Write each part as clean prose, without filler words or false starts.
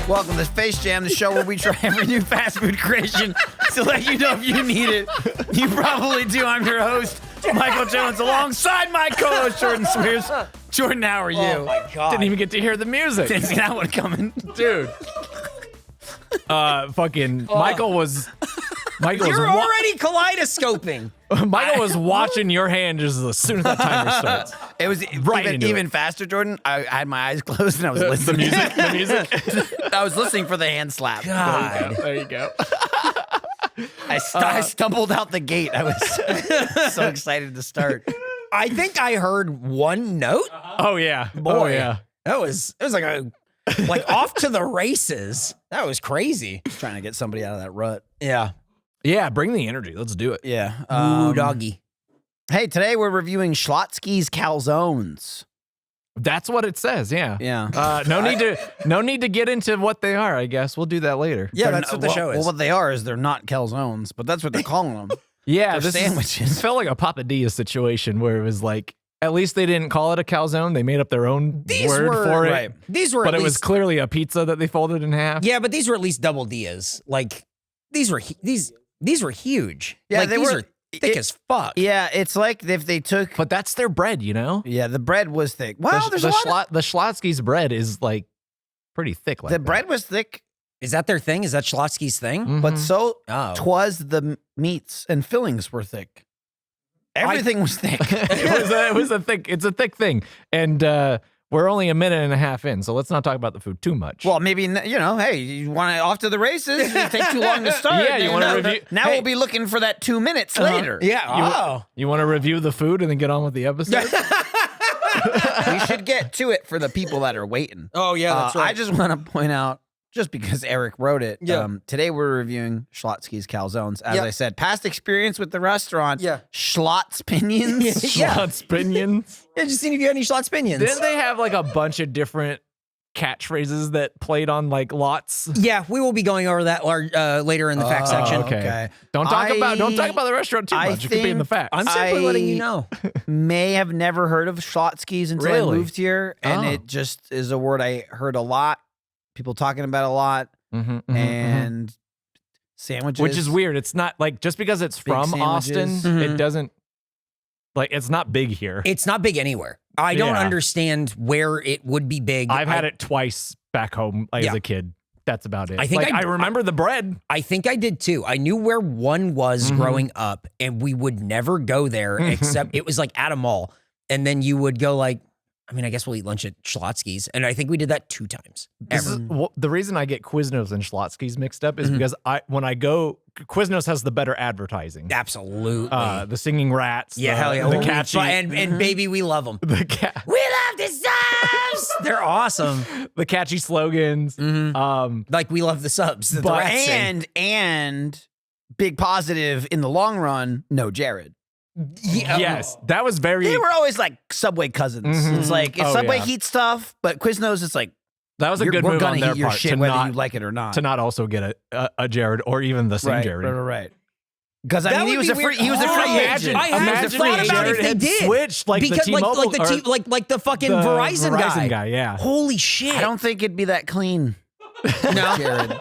Welcome to Face Jam, the show where we try every new fast food creation to let you know if you need it. You probably do. I'm your host, Michael Jones, alongside my co-host, Jordan Cwierz. Jordan, how are you? Oh, my God. Didn't even get to hear the music. Didn't see that one coming. Dude. Michael was You're already kaleidoscoping. Michael was watching your hand just as soon as that timer starts. It was even faster, Jordan. I had my eyes closed and I was listening. The music. I was listening for the hand slap. God. There you go. I stumbled out the gate. I was so excited to start. I think I heard one note. Oh yeah. Boy, Oh yeah. it was like off to the races. That was crazy. Trying to get somebody out of that rut. Yeah. Yeah, bring the energy. Let's do it. Yeah. Ooh, doggy. Hey, today we're reviewing Schlotzsky's Calzones. That's what it says, yeah. Yeah. No need to get into what they are, I guess. We'll do that later. Yeah, that's what the show is. Well, what they are is they're not calzones, but that's what they're calling them. Yeah, They're sandwiches. It felt like a papadilla situation where it was like, at least they didn't call it a calzone. They made up their own word for it. right. These were, But at it was least, clearly a pizza that they folded in half. yeah, but these were at least double Dias. Like these were huge. Yeah, like, they these were are thick as fuck. Yeah, it's like if they took. But that's their bread, you know? Yeah, the bread was thick. Well, there's a lot. The Schlotzsky's bread is like pretty thick. Like The that. bread was thick, Is that their thing? Is that Schlotzsky's thing? Mhm. but so Oh. twas the meats and fillings were thick. Everything was thick. It's a thick thing. And we're only a minute and a half in, so let's not talk about the food too much. Well, maybe, hey, you want to off to the races? You take too long to start. Yeah, you wanna Now- review- Now hey. we'll be looking for that 2 minutes later. Yeah. You want to review the food and then get on with the episode? We should get to it for the people that are waiting. Oh, yeah, that's right. I just want to point out, just because Eric wrote it, Yeah. today we're reviewing Schlotzsky's Calzones. As Yeah. I said, past experience with the restaurant, Yeah. Schlotz pinions. Yeah. Schlotz pinions. Yeah, just seeing if you had any Schlotz pinions. Didn't they have like a bunch of different catchphrases that played on like lots? Yeah, we will be going over that later in the fact section. okay. Don't talk about the restaurant too I much. It could be in the think facts. I'm simply letting you know. May have never heard of Schlotzsky's until I Really? moved here, and Oh. it just is a word I heard a lot, people talking about a lot, and sandwiches. Which is weird. It's not like just because it's Big from Austin, sandwiches. Mhm. it doesn't like it's not big here. It's not big anywhere. I don't Yeah. understand where it would be big. I've had it twice back home as Yeah. a kid. That's about it. I think I remember the bread. I think I did too. I knew where one was growing up, and we would never go there except it was like at a mall. And then you would go like, I mean, I guess we'll eat lunch at Schlotzsky's. And I think we did that 2 times. This is, the reason I get Quiznos and Schlotzsky's mixed up is because when I go, Quiznos has the better advertising. Absolutely. The singing rats. yeah, the, hell yeah. The Holy catchy. fuck, and baby, we love them. The cat. We love the subs. They're awesome. The catchy slogans. Like we love the subs. that the But- rats sing. and big positive in the long run, no Jared. Yeah. Yes, that was very. They were always like Subway cousins. Mhm. It's like if Oh, Subway yeah. heats stuff, but Quiznos, it's like That was a good we're move gonna on their heat your part shit to whether not you like it or not. to not also get a Jared or even the same Jared. Right. Because I That mean, he would was be a free. weird. He was a Oh, free imagine- agent. I had Imagine thought if about Jared if they had did. switched like Because the T-Mobile like the fucking the Verizon guy. Yeah. Holy shit. I don't think it'd be that clean, No. Jared.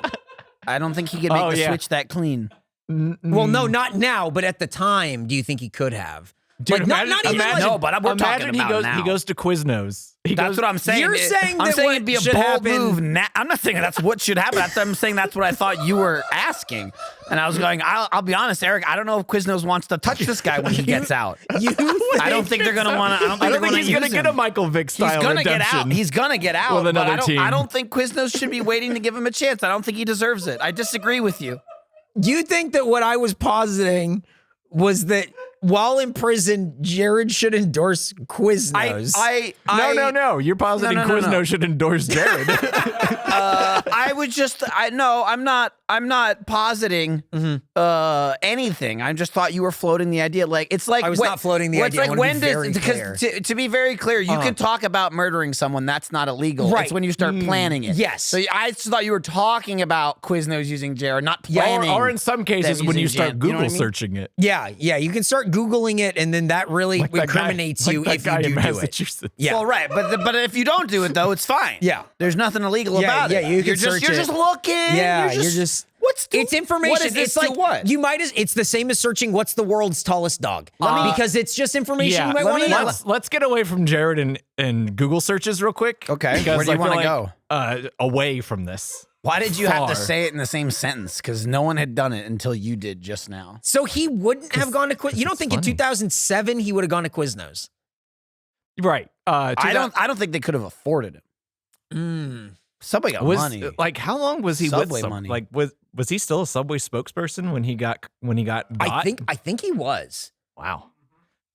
I don't think he could make Oh, the yeah. switch that clean. Well, no, not now, but at the time, do you think he could have? Dude, Like, not even like, No, but we're talking imagine about now. he goes to Quiznos. That's what I'm saying. You're saying I'm that saying what it'd be a should bold happen- move. I'm not saying that's what should happen. I'm saying that's what I thought you were asking. And I was going, I'll be honest, Eric, I don't know if Quiznos wants to touch this guy when he gets out. I don't think they're going to want to. I don't think I they're don't think going he's to going use to get him. a Michael Vick He's style gonna get redemption. out. He's gonna get out. With but another team. I don't think Quiznos should be waiting to give him a chance. I don't think he deserves it. I disagree with you. Do you think that what I was positing was that while in prison, Jared should endorse Quiznos? No. You're positing No. Quiznos should endorse Jared. I would just. I'm not positing anything. I just thought you were floating the idea. Like it's like I was not floating the idea. I It's like wanna be when very does because to be very clear, you can talk about murdering someone. That's not illegal. Right. It's when you start planning it. Yes. So I just thought you were talking about Quiznos using Jared, not planning. or in some cases them when you using start Jan- you know Google what I mean? searching it. Yeah, you can start Googling it, and then that really Like that guy- incriminates like you that if guy you in do it. Massachusetts. Yeah. Well, right, but if you don't do it though, it's fine. Yeah. There's nothing illegal Yeah, about yeah, it. you can you're search just it. looking. Yeah, you're just. What's It's information. What is this it's like to what? you might as. It's the same as searching what's the world's tallest dog because it's just information Yeah, you might want to know. let's get away from Jared and Google searches real quick. Okay, because where do you I feel want to like, away from this. Why did you have to Far. say it in the same sentence? Because no one had done it until you did just now. So he wouldn't have gone to Quiz. You don't think funny. in 2007 he would have gone to Quiznos? Right. I don't think they could have afforded him. Subway got money. Like, how long was he Subway with Subway? money. Like, was he still a Subway spokesperson when he got got? I think he was Wow.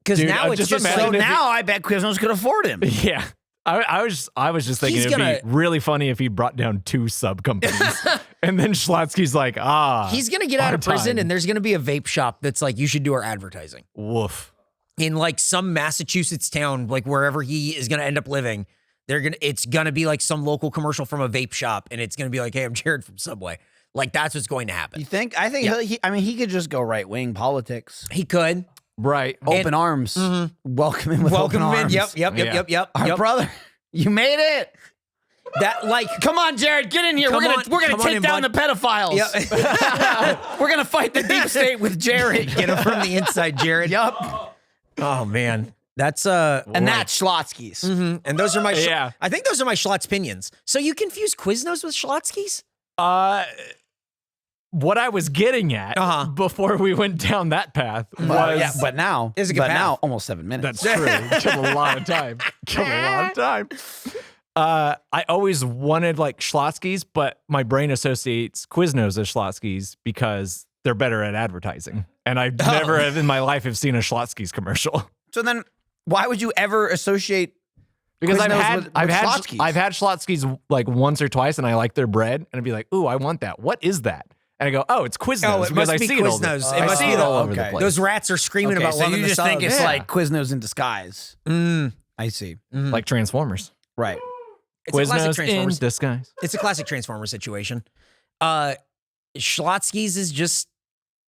because Dude, now it's just just imagine So like, if he- now I bet Quiznos could afford him. Yeah. I was just thinking He's it'd gonna- be really funny if he brought down 2 sub companies, and then Schlotzsky's like, he's gonna get out our of prison time. and there's gonna be a vape shop that's like you should do our advertising woof. in like some Massachusetts town, like wherever he is gonna end up living. It's gonna be like some local commercial from a vape shop, and it's gonna be like, "Hey, I'm Jared from Subway." Like that's what's going to happen. You think? I think. He could just go right wing politics. He could Right. Open arms. Welcome him with welcome open him in. arms. Yep. Our brother, you made it. That like Come on, Jared, get in here. Come We're on gonna in, take down bud. the pedophiles. Yep. We're gonna fight the deep state with Jared. Get him from the inside, Jared. Yup. Oh man, that's And that's Schlotzsky's. and those are my Yeah. I think those are my Schlotz pinions. So you confuse Quiznos with Schlotzsky's? What I was getting at before we went down that path was But now, It's a good path. now, almost 7 minutes. that's true. Killed a lot of time. I always wanted like Schlotzsky's, but my brain associates Quiznos as Schlotzsky's because they're better at advertising. And I never in my life have seen a Schlotzsky's commercial. So then, why would you ever associate? Because Quiznos with Schlotzsky's? I've had Schlotzsky's like once or twice, and I like their bread, and I'd be like, "Ooh, I want that. What is that?" And I go, "Oh, it's Quiznos." Oh, it because must I be see it all. Quiznos. I It must see be it all the- over the okay. place. Those rats are screaming Okay, about so loving you the just think subs. it's Yeah. like Quiznos in disguise. I see. like Transformers. Right. It's a classic Quiznos in Transformers. disguise. It's a classic Transformers situation. Schlotzsky's is just,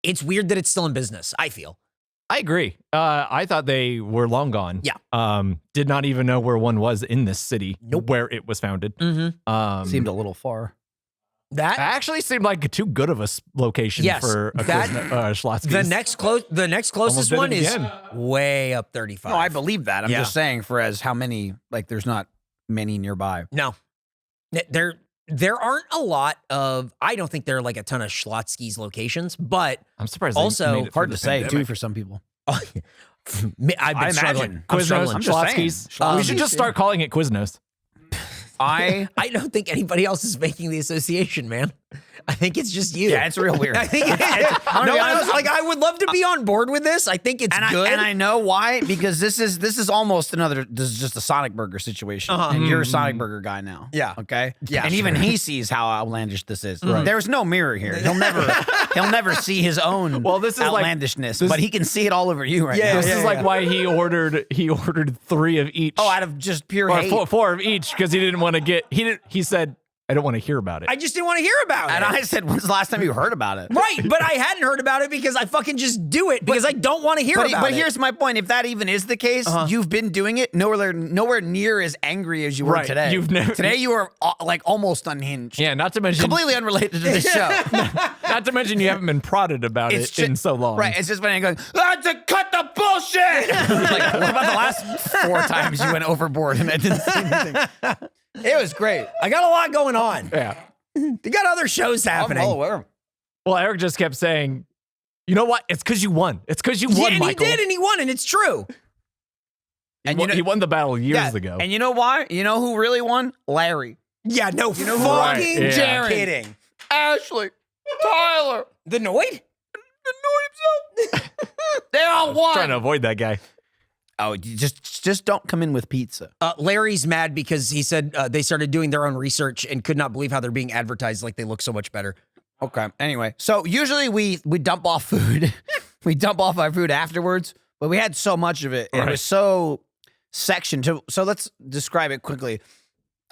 it's weird that it's still in business, I feel. I agree. I thought they were long gone. Yeah. Did not even know where one was in this city Nope. where it was founded. Seemed a little far. That Actually seemed like too good of a location Yes, for a that- Schlotzsky's. the next closest did it one is again. way up 35. No, I believe that. I'm Yeah. just saying, for as how many, like, there's not many nearby. No. There aren't a lot of, I don't think there are like a ton of Schlotzsky's locations, but I'm surprised. Also, they made it Hard through to the say, too, pandemic. for some people. I've been I struggling. imagine. I'm Quiznos, struggling. I'm just saying. Schlotzsky's. We should just start calling it Quiznos. I don't think anybody else is making the association, man. I think it's just you. yeah, it's real weird. I think it's, I'm gonna no be one honest, else, like I would love to be on board with this. I think it's and good. I know why, because this is almost another. This is just a Sonic Burger situation, and you're a Sonic Burger guy now. Yeah. Okay. Yeah, And even he sees how outlandish this is. There's no mirror here. He'll never see his own. Well, this is like- outlandishness, but he can see it all over you right now. This is like why he ordered 3 of each. Oh, out of just pure or hate. four of each because he didn't want to get. He said, "I don't want to hear about it." I just didn't want to hear about And it. I said, "When's the last time you heard about it?" Right, but I hadn't heard about it because I fucking just do it because I don't want to hear about it. But here's my point: if that even is the case, you've been doing it nowhere near as angry as you were Right. today. You've never- Today you were like almost unhinged. Yeah, not to mention Completely unrelated to the show. Not to mention you haven't been prodded about it in so long. Right. It's just when you're going, to cut the bullshit. Like, what about the last 4 times you went overboard and I didn't see anything? It was great. I got a lot going on. Yeah. You got other shows happening. I'm well aware. Well, Eric just kept saying, "You know what? It's because you won. It's because you Yeah, won, and Michael." he did, and he won, and it's true. And He won the battle years ago. And you know why? You know who really won? Larry. Yeah, no You know who fucking Right, yeah. Jared. Kidding. Ashley. Tyler. The Noid? They all won. Trying to avoid that guy. Oh, you just don't come in with pizza. Larry's mad because he said they started doing their own research and could not believe how they're being advertised like they look so much better. Okay. Anyway, so usually we dump off food. We dump off our food afterwards, but we had so much of it, and it was so sectioned. So let's describe it quickly.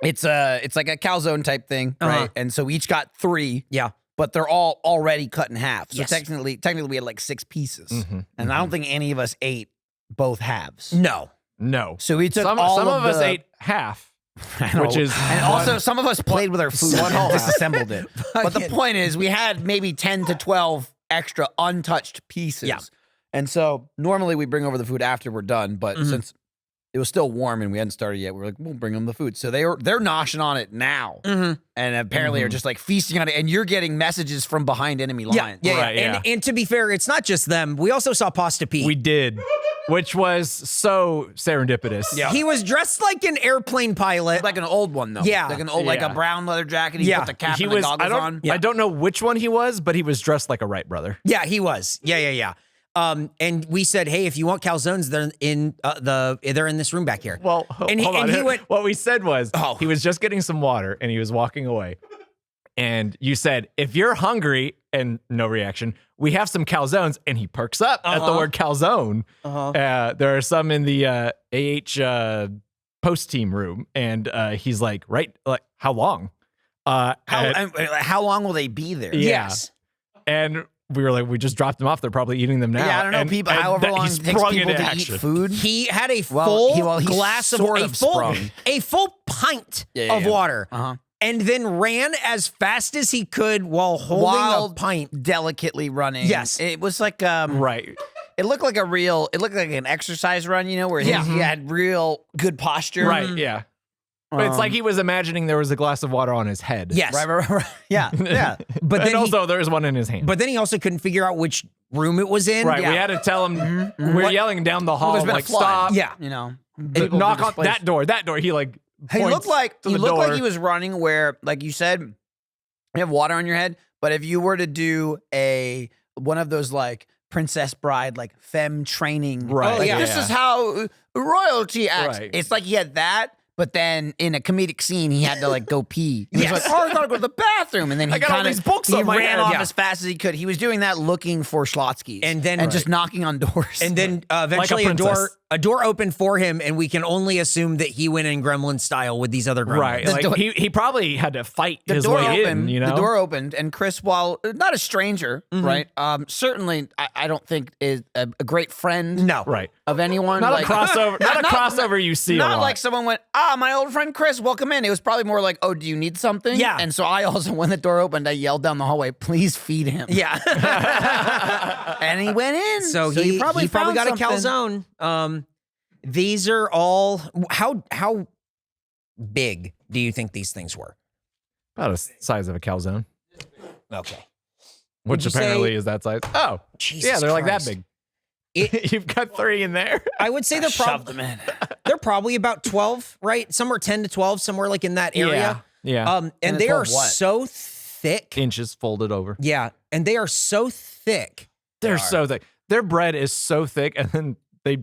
It's like a calzone type thing, right? And so we each got 3. Yeah. but they're all already cut in half. So Yes. technically we had like 6 pieces. Mm-hmm. And I don't think any of us ate both halves. No. No. So we took Some all of us the- ate half. I know. Which is and also some of us played with our food and disassembled it. But the point is, we had maybe 10 to 12 extra untouched pieces. Yeah. And so normally we bring over the food after we're done, but Mhm. since it was still warm and we hadn't started yet, we were like, we'll bring them the food. So they're noshing on it now, Mhm. and apparently are just like feasting on it. And you're getting messages from behind enemy lines. Yeah. Right, yeah. And to be fair, it's not just them. We also saw Pasta Pete. We did, which was so serendipitous. Yeah. He was dressed like an airplane pilot. Like an old one though. Yeah. Like an old, like a Yeah. brown leather jacket. He Yeah. put the cap He and the was. goggles on. I don't know which one he was, but he was dressed like a Wright brother. Yeah, he was. Yeah. And we said, hey, if you want calzones, they're in this room back here. Well, And he- hold on. and he went- What we said was Oh. he was just getting some water and he was walking away. And you said, if you're hungry, and no reaction, we have some calzones. And he perks up at the word calzone. There are some in the post team room. And he's like, right, like, how long? How long will they be there? Yeah. Yes. And we were like, we just dropped them off. They're probably eating them now. Yeah, I don't know. And- People, and however that long he it takes sprung people into to action. eat food. He had a Well, full he glass of sort a of full sprung. a full pint of water, and then ran as fast as he could while holding a pint. Delicately running. Yes. It was like Right. It looked like an exercise run, where he had real good posture. Right. Yeah. But it's like he was imagining there was a glass of water on his head. Yes. Right. Yeah. But And then also there was one in his hand. but then he also couldn't figure out which room it was in. Right. Yeah. We had to tell him we're yelling down the hall, There's been like, a flood. stop. Yeah. People Knock on displaced. that door. He like He points looked like to the door. he was running where, like you said, you have water on your head. But if you were to do one of those like Princess Bride, like femme training, Right. like, Yeah, this yeah. is how royalty acts. Right. It's like he had that. But then in a comedic scene, he had to like go pee. He was like, "Oh, I gotta go to the bathroom," and then he I got all kind these books he on my ran head. off Yeah. as fast as he could. He was doing that looking for Schlotzsky's, And then- just knocking on doors. And then eventually princess. a door opened for him, and we can only assume that he went in Gremlin style with these other gremlins. Right. The Like door- he probably had to fight the his door way opened. in, The door opened, and Chris, while not a stranger, right? Certainly, I don't think is a great friend. No. Right. Of anyone. Not like, a crossover. Not a not- crossover you see a Not lot. like someone went, my old friend Chris, welcome in. It was probably more like, oh, do you need something? Yeah. And so I also, when the door opened, I yelled down the hallway, please feed him. Yeah. And he went in. So he probably found got something. a calzone. These are all how big do you think these things were? About the size of a calzone, Okay. which you apparently say- is that size. Oh, Jesus yeah, they're like that Christ. big. It- You've got 3 in there. I would say they're Shoved probably them in. they're probably about 12, right? Somewhere 10 to 12, somewhere like in that area. Yeah. And 10 to they are 12 what? so thick. Inches folded over. Yeah, and they are so thick. They're so thick. Their bread is so thick, and then they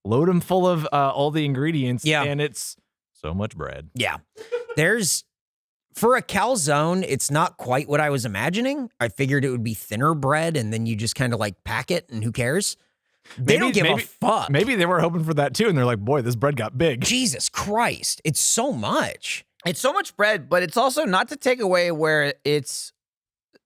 load them full of all the ingredients. Yeah. And it's so much bread. Yeah. There's for a calzone, it's not quite what I was imagining. I figured it would be thinner bread and then you just kind of like pack it and who cares? They don't give a fuck. Maybe they were hoping for that too, and they're like, boy, this bread got big. Jesus Christ. It's so much. It's so much bread, but it's also not to take away where it's,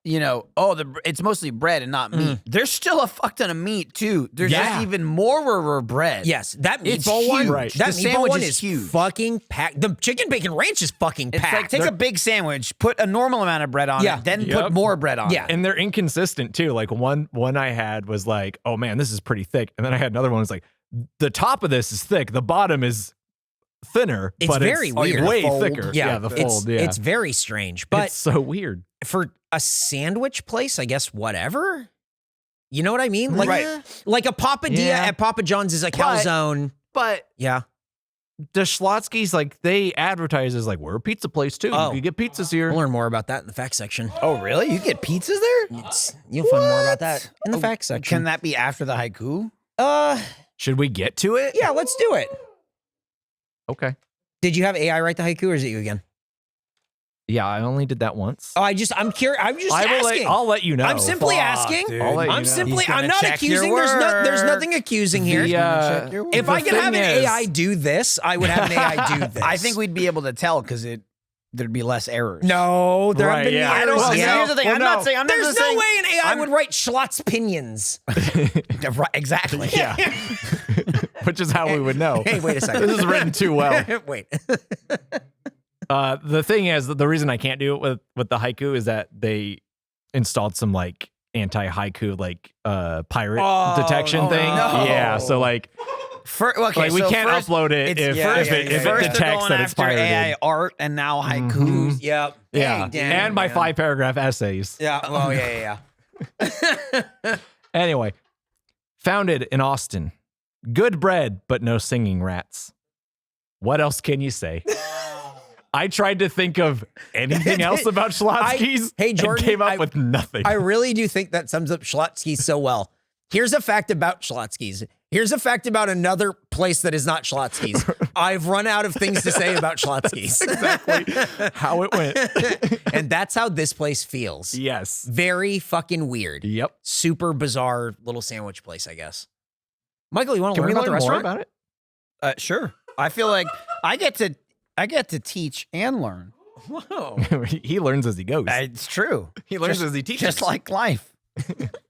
it's mostly bread and not meat. There's still a fuck ton of meat too. There's Yeah. just even more bread. Yes, that It's meatball one, huge. Right. that The meatball sandwich one is is huge. fucking packed. The chicken bacon ranch is fucking It's packed. like take a big sandwich, put a normal amount of bread on Yeah. it, then Yep. put more bread on Yeah. it. And they're inconsistent too. Like one I had was like, oh man, this is pretty thick. And then I had another one that was like, the top of this is thick, the bottom is thinner, It's but very it's weird. way The fold. thicker. yeah, the it's, fold. Yeah, it's very strange. But it's so weird. for a sandwich place, I guess whatever. You know what I mean? Like, Right. like a Papadilla Yeah. at Papa John's is a calzone. But Yeah. the Schlotzsky's, like, they advertise as like, we're a pizza place too. Oh. You can get pizzas here. We'll learn more about that in the fact section. Oh, really? You get pizzas there? You'll find more about that in the fact Can section. that be after the haiku? Should we get to it? Yeah, let's do it. Okay. Did you have AI write the haiku or is it you again? Yeah, I only did that once. Oh, I'm curious. I'm just I will asking. I'll let you know. I'm simply Fuck, asking. dude. I'll let you I'm know. simply. He's gonna I'm not check your accusing. There's work. nothing accusing here. If The I could have an thing is- AI do this, I would have an AI do this. I think we'd be able to tell because it there'd be less errors. No, there have Right, been yeah. I don't. errors. See, here's the thing. Well, I'm not no. saying. I'm There's not no saying, way an AI would write Schlotz pinions. Right, exactly. Yeah. Which is how we would know. Hey, wait a second. This is written too well. Wait. The thing is, the reason I can't do it with the haiku is that they installed some like anti-haiku like pirate detection thing. no. Yeah, so like Okay, we so can't first, upload it if it First they're detects going that it's after pirated. AI art, and now haikus. Yep. Yeah, Hey, damn, and my man. 5-paragraph essays. Yeah. Well, yeah. Anyway, founded in Austin. Good bread, but no singing rats. What else can you say? I tried to think of anything else about Schlotzsky's Hey, Jordan, and came up with nothing. I really do think that sums up Schlotzsky so well. Here's a fact about Schlotzsky's. Here's a fact about another place that is not Schlotzsky's. I've run out of things to say about Schlotzsky's. Exactly how it went. And that's how this place feels. Yes. Very fucking weird. Yep. Super bizarre little sandwich place, I guess. Michael, you want to Can learn we about the learn more restaurant? about it? Sure. I feel like I get to teach and learn. Whoa. He learns as he goes. It's true. He learns Just- as he teaches. Just like life.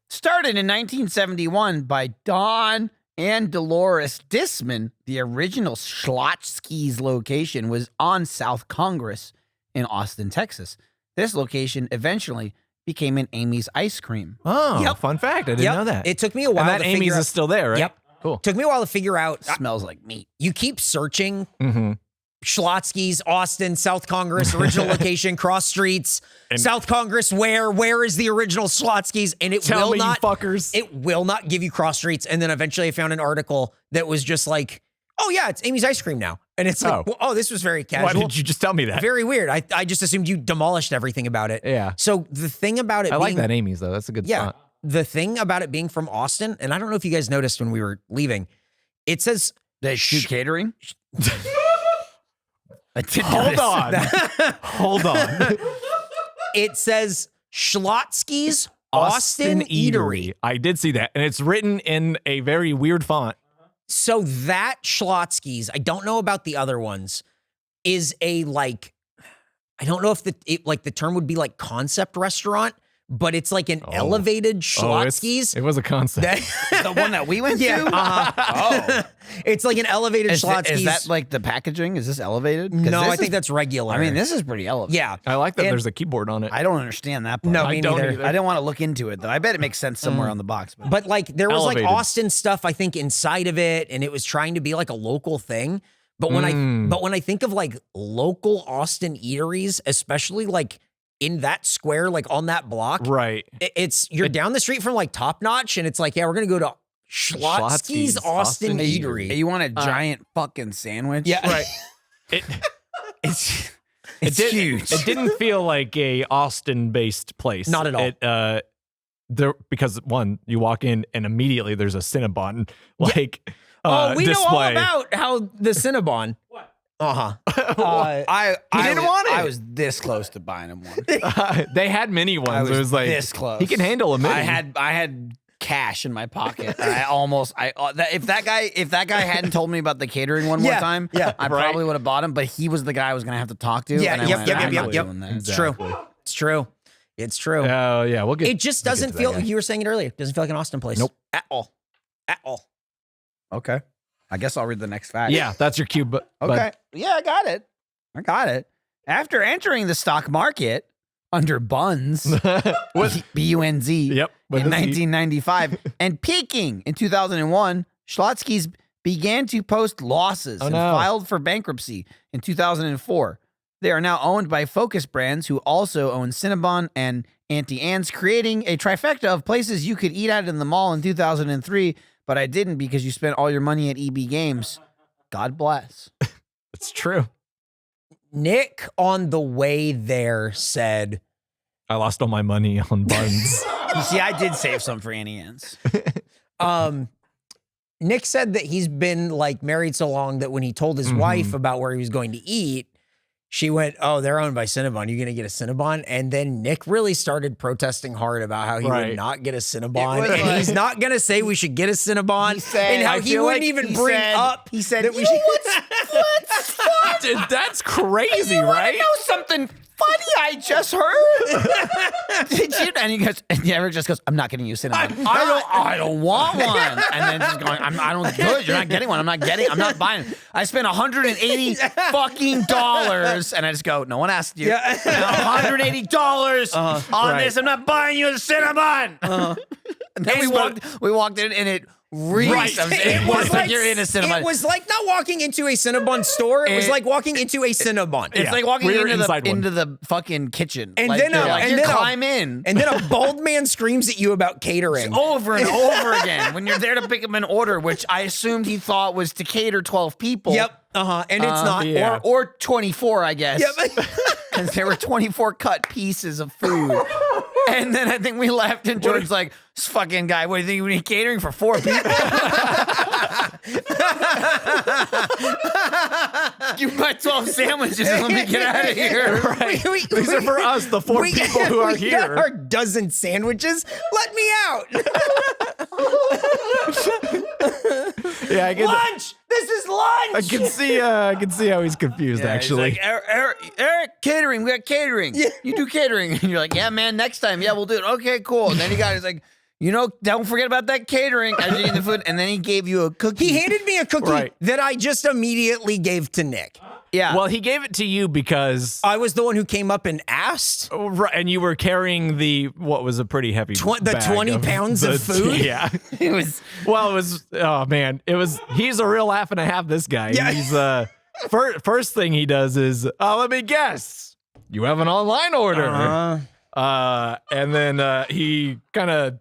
Started in 1971 by Don and Dolores Disman, the original Schlotzsky's location was on South Congress in Austin, Texas. This location eventually became an Amy's Ice Cream. Oh, Yep. fun fact. I didn't know that. It took me a while and that to Amy's figure out. is still there, right? Yep. Cool. Took me a while to figure out. Smells like meat. You keep searching Mm-hmm. Schlotzsky's, Austin, South Congress, original location, cross streets, And- South Congress, where is the original Schlotzsky's? And it Tell will me, not, you fuckers. it will not give you cross streets. And then eventually I found an article that was just like, oh yeah, it's Amy's Ice Cream now. And it's like, oh, this was very Why casual. did you just tell me that? Very weird. I just assumed you demolished everything about it. Yeah. So the thing about it I like being, that Amy's, though. That's a good yeah, spot. the thing about it being from Austin, and I don't know if you guys noticed when we were leaving, it says They do catering? I did Hold notice on. that. Hold on. it says Schlotzsky's Austin Eatery. I did see that. And it's written in a very weird font. So that Schlotzsky's, I don't know about the other ones, is a like, I don't know if the term would be like concept restaurant, but it's like an elevated Schlotzsky's. It was a concept. The one that we went to? Oh. It's like an elevated Schlotzsky's. Is that like the packaging? Is this elevated? 'Cause no, this I think is- that's regular. I mean, this is pretty elevated. yeah. I like that And- there's a keyboard on it. I don't understand that part. No, I me don't neither. either. I didn't want to look into it though. I bet it makes sense somewhere on the box. But like there was Elevated. like Austin stuff, I think, inside of it, and it was trying to be like a local thing. But when I think of like local Austin eateries, especially like in that square, like on that block, Right. you're down the street from like Top Notch, and it's like, yeah, we're gonna go to Schlotzsky's Austin Eatery. Hey, you want a giant fucking sandwich? Yeah. Right. It, It's huge. It didn't feel like a Austin-based place. Not at all. Because one, you walk in and immediately there's a Cinnabon like we know all display. about how the Cinnabon. What? I didn't want it. I was this close to buying him one. They had mini ones. I was It was like this close. he can handle a mini. I had cash in my pocket. If that guy hadn't told me about the catering one more Yeah, time, yeah, I right. probably would have bought him. But he was the guy I was gonna have to talk to. Yeah, and I yep, went, yep, I'm yep, not yep. doing that. It's true. It's true. It's true. Oh yeah, we'll get. It just we'll get doesn't to feel that like guy. you were saying it earlier. It doesn't feel like an Austin place. Nope. At all. At all. Okay, I guess I'll read the next fact. Yeah, that's your cue. But Okay. Yeah, I got it. After entering the stock market under Buns, What? B-U-N-Z, Yep. in 1995, and peaking in 2001, Schlotzsky's began to post losses and filed for bankruptcy in 2004. They are now owned by Focus Brands, who also own Cinnabon and Auntie Anne's, creating a trifecta of places you could eat at in the mall in 2003, but I didn't because you spent all your money at EB Games. God bless. It's true. Nick on the way there said, I lost all my money on buns. You see, I did save some for Auntie Anne's. Nick said that he's been like married so long that when he told his wife about where he was going to eat, she went, oh, they're owned by Cinnabon. You going to get a Cinnabon? And then Nick really started protesting hard about how he would not get a Cinnabon. And he's not going to say we should get a Cinnabon. And how he wouldn't even bring up. He said, that we you know what's fun? Dude, that's crazy, You right? know something funny I just heard? Did you? And he goes, and Eric just goes, I'm not getting you Cinnabon. I don't want one. And then just going, I don't good. You're not getting one. I'm not buying it. I spent $180 fucking dollars. And I just go, no one asked you. Yeah. $180 on this. I'm not buying you a Cinnabon. And then we walked in and it reeks. It was like you're in a Cinnabon. It was like not walking into a Cinnabon store. It was like walking into a Cinnabon. It's like walking into the fucking kitchen. And like, then you climb in. And then a bald man screams at you about catering. Over and over again when you're there to pick up an order, which I assumed he thought was to cater 12 people. Yep. And it's not. Yeah. Or 24, I guess. Yep. Because there were 24 cut pieces of food. And then I think we left, and George's like, this fucking guy, what do you think we need catering for 4 people? You buy 12 sandwiches and let me get out of here. Right. These are for us, the 4 people who are we here. got our dozen sandwiches. Let me out. Yeah, I get Lunch! This is lunch! I can see how he's confused, actually. He's like, Eric, catering, we got catering. Yeah. You do catering. And you're like, yeah, man, next time. Yeah, we'll do it. Okay, cool. And then he's like, don't forget about that catering as you eat the food. And then he gave you a cookie. He handed me a cookie that I just immediately gave to Nick. Yeah. Well, he gave it to you because I was the one who came up and asked. and you were carrying what was a pretty heavy The bag 20 pounds of food? Yeah. it was. Well, it was, oh man, he's a real laugh and a half, this guy. Yeah. He's, first thing he does is, let me guess, you have an online order. And then he kind of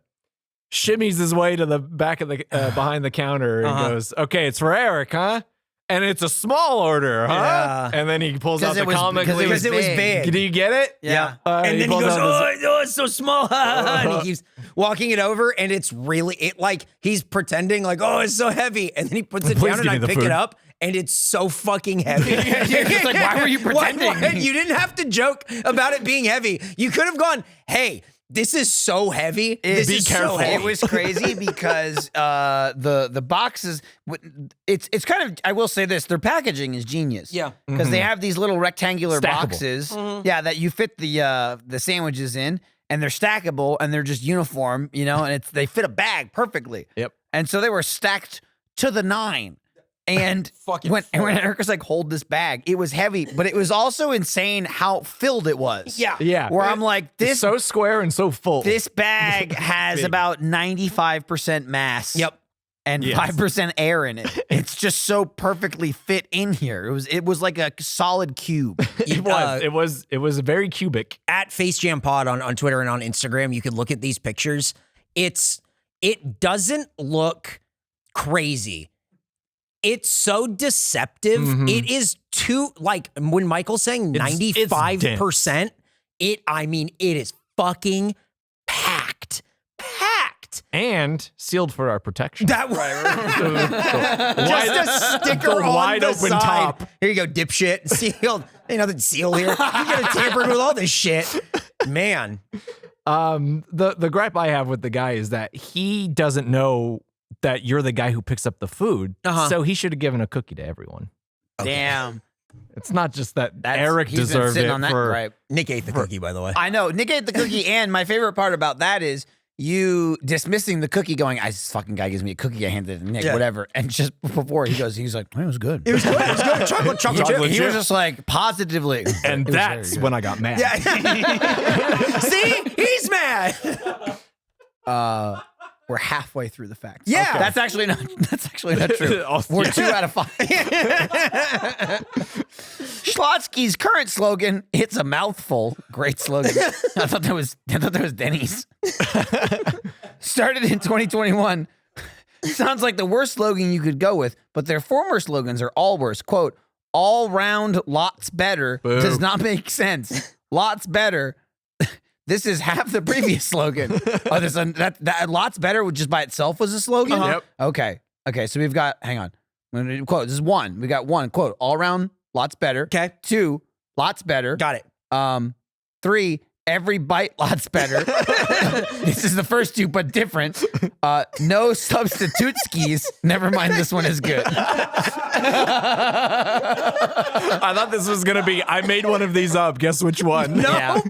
shimmies his way to the back of the, behind the counter and goes, okay, it's for Eric, huh? And it's a small order, huh? Yeah. And then he pulls out the comic. Because it was big. Do you get it? Yeah. And then he goes, out it's so small. And he keeps walking it over, and it's really, he's pretending like, oh, it's so heavy. And then he puts it Please down, and give I me the pick food. it up, and it's so fucking heavy. It's like, why were you pretending? You didn't have to joke about it being heavy. You could have gone, hey, this is so heavy. This Be is careful. so heavy. It was crazy because the boxes, it's kind of, I will say this, their packaging is genius. Yeah. Because they have these little rectangular Stackable. boxes, that you fit the sandwiches in, and they're stackable and they're just uniform, and they fit a bag perfectly. Yep. And so they were stacked to the 9. And when Eric was like, hold this bag, it was heavy, but it was also insane how filled it was. Yeah. Yeah. Where I'm like, It's so square and so full. this bag has about 95% mass. Yep. And 5% air in it. It's just so perfectly fit in here. It was like a solid cube. It was very cubic. At Face Jam Pod on Twitter and on Instagram, you can look at these pictures. It doesn't look crazy. It's so deceptive. It is too, like when Michael's saying 95%, it is fucking packed. And sealed for our protection. That just a sticker the on wide the open side. top. Here you go, dipshit. Sealed. Ain't nothing sealed here. You gotta tamper with all this shit. Man. The gripe I have with the guy is that he doesn't know that you're the guy who picks up the food. So he should have given a cookie to everyone. Damn. It's not just that Eric he's been deserved sitting it on that for. gripe. Nick ate the cookie, by the way. I know. Nick ate the cookie, and my favorite part about that is you dismissing the cookie, going, this fucking guy gives me a cookie, I handed it to Nick, whatever. And just before he's like, it was good. It was good. It was good. Chocolate chip. He was just like, positively. And that's when I got mad. Yeah. See? He's mad. We're halfway through the facts. Yeah. Okay. That's actually not true. We're 2 out of 5. Schlotzsky's current slogan, it's a mouthful. Great slogan. I thought that was Denny's. Started in 2021. Sounds like the worst slogan you could go with, but their former slogans are all worse. Quote, all round lots better. Boo. Does not make sense. Lots better. This is half the previous slogan. That lots better just by itself was a slogan? Yep. Okay, so we've got, hang on. Quote, this is 1. We got 1, quote, all around lots better. Okay. 2, lots better. Got it. 3, every bite lots better. This is the first 2, but different. No substitutesky. Never mind, this one is good. I thought this was gonna be. I made one of these up. Guess which one? No, Yeah.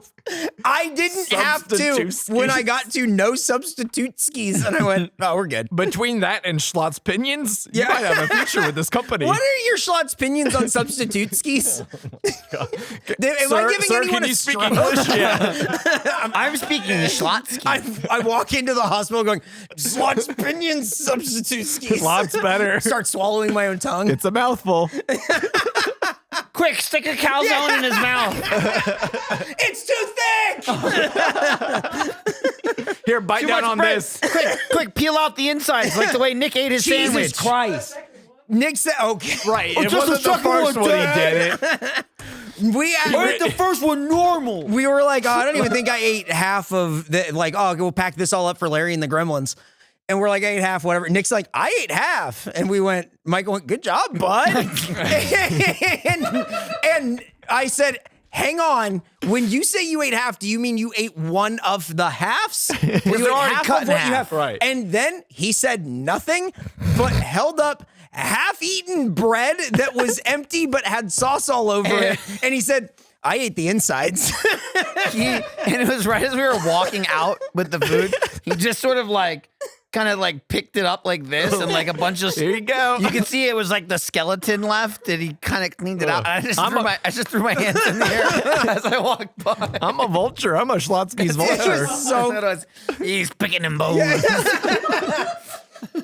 I didn't have to Substitute when I skis. got to no substitute skis, and I went, "Oh, we're good." Between that and Schlotz Pinions, you might have a future with this company. What are your Schlotz opinions on substitute skis? Am I giving sir, anyone can a you speak stroke? English? Yeah. I'm speaking the Schlotzsky. I walk into the hospital going, Schlotz opinions, substitute skis. Lots better. Start swallowing my own tongue. It's a mouthful. Quick, stick a calzone in his mouth. It's too thick. Here, bite Too down much on bread. this. Quick, peel out the insides like the way Nick ate his sandwich. Jesus Christ. Nick said, okay. Right. Oh, It just wasn't a the second first one, one he Dad. did it. I ate the first one normal. We were like, oh, I don't even think I ate half of the, like, oh, we'll pack this all up for Larry and the Gremlins. And we're like, I ate half, whatever. Nick's like, I ate half. And we went, Michael went, good job, bud. and I said, hang on. When you say you ate half, do you mean you ate one of the halves? Were you they're ate already half cut of in what you half. have? Right. And then he said nothing, but held up half-eaten bread that was empty but had sauce all over it. And he said, I ate the insides. And it was right as we were walking out with the food. He just sort of like, kind of like picked it up like this and like a bunch of. Here you go. You could see it was like the skeleton left, and he kind of cleaned it out. And I just threw my hands in the air as I walked by. I'm a vulture. I'm a Schlotzsky's It vulture. was so. He's picking them bones.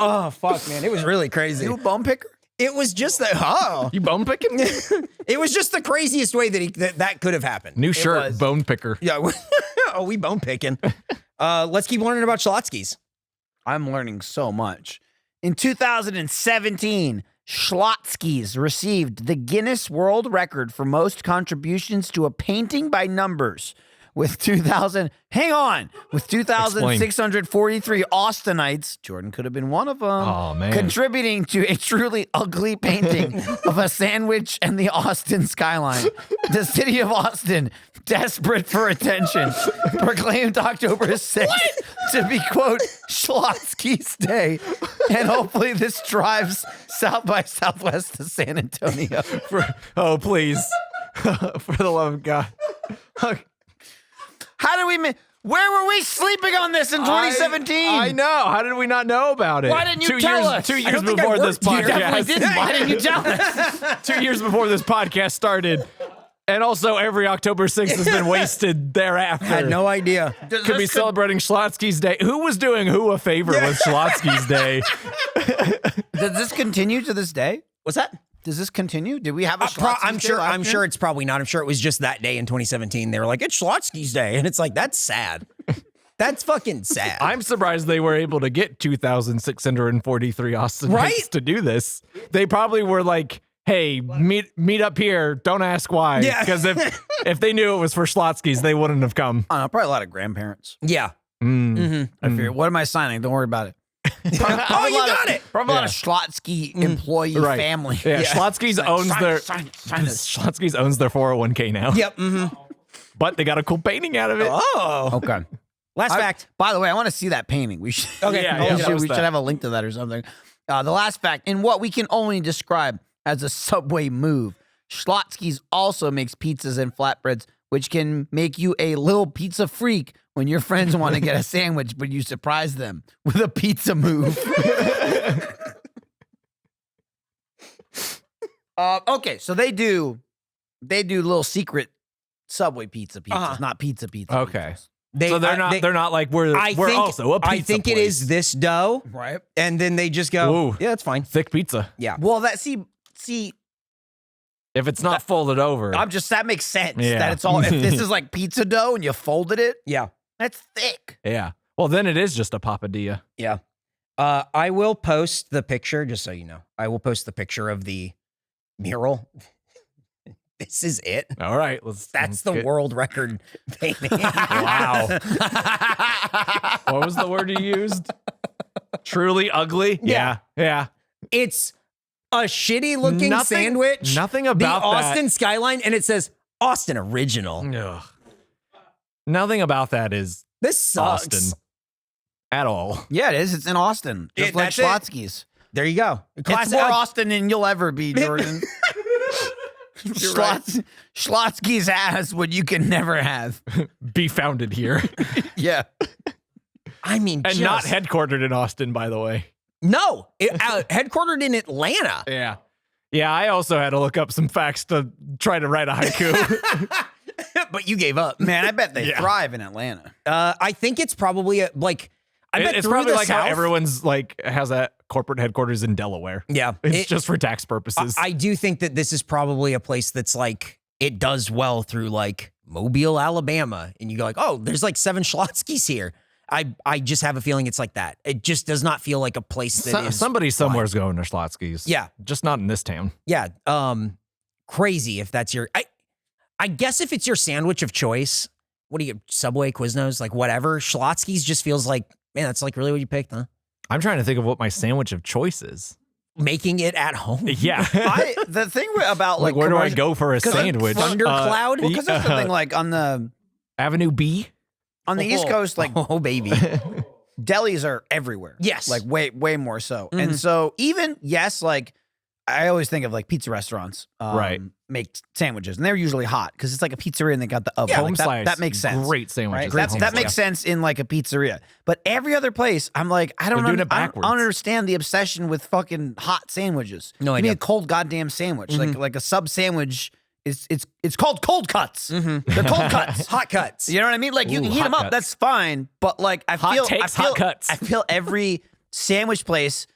Oh, fuck, man. It was really crazy. You a bone picker? It was just that, oh. You bone picking? It was just the craziest way that could have happened. New shirt, was. bone picker. Yeah. Oh, we bone picking. Let's keep learning about Schlotzskys. I'm learning so much. In 2017, Schlotzsky's received the Guinness World Record for most contributions to a painting by numbers with 2,643 Austinites. Jordan could have been one of them. Oh, man. Contributing to a truly ugly painting of a sandwich and the Austin skyline. The city of Austin, desperate for attention, proclaimed October 6th to be, quote, Schlotzsky's Day. And hopefully this drives South by Southwest to San Antonio. Oh, please. For the love of God. How did we where were we sleeping on this in 2017? I know. How did we not know about it? Why didn't you tell us? 2 I years don't think I before this worked here. You definitely podcast. didn't. Why didn't you tell us? 2 years before this podcast started. And also every October 6th has been wasted thereafter. Had no idea. Could be celebrating Schlotzsky's Day. Who was doing who a favor with Schlotzsky's Day? Does this continue to this day? What's that? Does this continue? Did we have a Schlotzsky's I'm Day sure. last I'm year? sure it's probably not. I'm sure it was just that day in 2017. They were like, "It's Schlotzsky's Day," and it's like that's sad. That's fucking sad. I'm surprised they were able to get 2,643 Austinites Right? to do this. They probably were like, hey, meet up here. Don't ask why. Yeah. Because if they knew it was for Schlotzsky's, they wouldn't have come. I don't know, probably a lot of grandparents. yeah. I figured, what am I signing? Don't worry about it. Oh, you got it. Probably a lot of Schlotzsky employee Right. family. Yeah, Schlotzsky's owns their sign this. Schlotzsky's owns their 401k now. Yep. Mm-hmm. But they got a cool painting out of it. Oh. Okay. Last fact. By the way, I want to see that painting. We should. Okay. Yeah, we post should that. have a link to that or something. The last fact, in what we can only describe as a Subway move, Schlotzsky's also makes pizzas and flatbreads, which can make you a little pizza freak when your friends want to get a sandwich, but you surprise them with a pizza move. Okay, so they do little secret Subway pizzas, not pizza. Okay. pizzas. So they're not like we're also a pizza I think it place. is this dough, Right. and then they just go, Ooh. yeah, that's fine. Thick pizza. Yeah. Well, see, If it's not folded over. that makes sense. Yeah. That it's all. If this is like pizza dough and you folded it, Yeah. that's thick. Yeah. Well, then it is just a papadilla. Yeah. I will post the picture, just so you know. I will post the picture of the mural. This is it. All right. That's the world record painting. Wow. What was the word you used? Truly ugly? Yeah. Yeah. It's a shitty looking sandwich. Nothing The about Austin that. skyline, and it says, Austin original. Ugh. Nothing about that is This sucks. Austin at all. Yeah, it is. It's in Austin. Just like that's it. Schlotzsky's. There you go. It's more Austin than you'll ever be, Jordan. Schlotzsky's has what you can never have. Be founded here. Yeah. I mean, And not headquartered in Austin, by the way. No, headquartered in Atlanta. Yeah. Yeah, I also had to look up some facts to try to write a haiku. But you gave up. Man, I bet they thrive in Atlanta. I think it's probably I bet It's through probably the like how South- everyone's like has a corporate headquarters in Delaware. Yeah. It's just for tax purposes. I do think that this is probably a place that's like, it does well through like Mobile, Alabama. And you go like, oh, there's like 7 Schlotzskys here. I just have a feeling it's like that. It just does not feel like a place that is Somebody somewhere's going to Schlotzsky's. Yeah. Just not in this town. Yeah. Crazy if that's your I guess if it's your sandwich of choice, what do you get? Subway, Quiznos, like whatever. Schlotzsky's just feels like, man, that's like really what you picked, huh? I'm trying to think of what my sandwich of choice is. Making it at home. Yeah. The thing about like where do I go for a 'cause sandwich? Thundercloud? Because there's something like on the Avenue B. East Coast, like oh baby. delis are everywhere. Yes. Like way more so. And so even, like I always think of like pizza restaurants Right. make sandwiches, and they're usually hot because it's like a pizzeria and they got the oven. Yeah, Like, home slice. that makes sense. Great sandwiches. Right? Home That makes slice. sense in like a pizzeria. But every other place, I'm like, I don't They're doing know. it I backwards. don't understand the obsession with fucking hot sandwiches. No Give me idea. a cold goddamn sandwich. Like a sub sandwich it's called cold cuts. They're cold cuts. Hot cuts. You know what I mean? Like you Ooh, can heat hot them up, cuts. that's fine. But like I feel hot cuts. I feel every sandwich place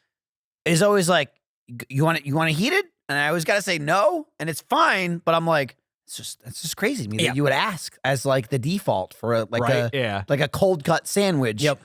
is always like, you want to heat it? And I always gotta say no, and it's fine. But I'm like, that's just crazy to me that you would ask as like the default for a cold cut sandwich. Yep.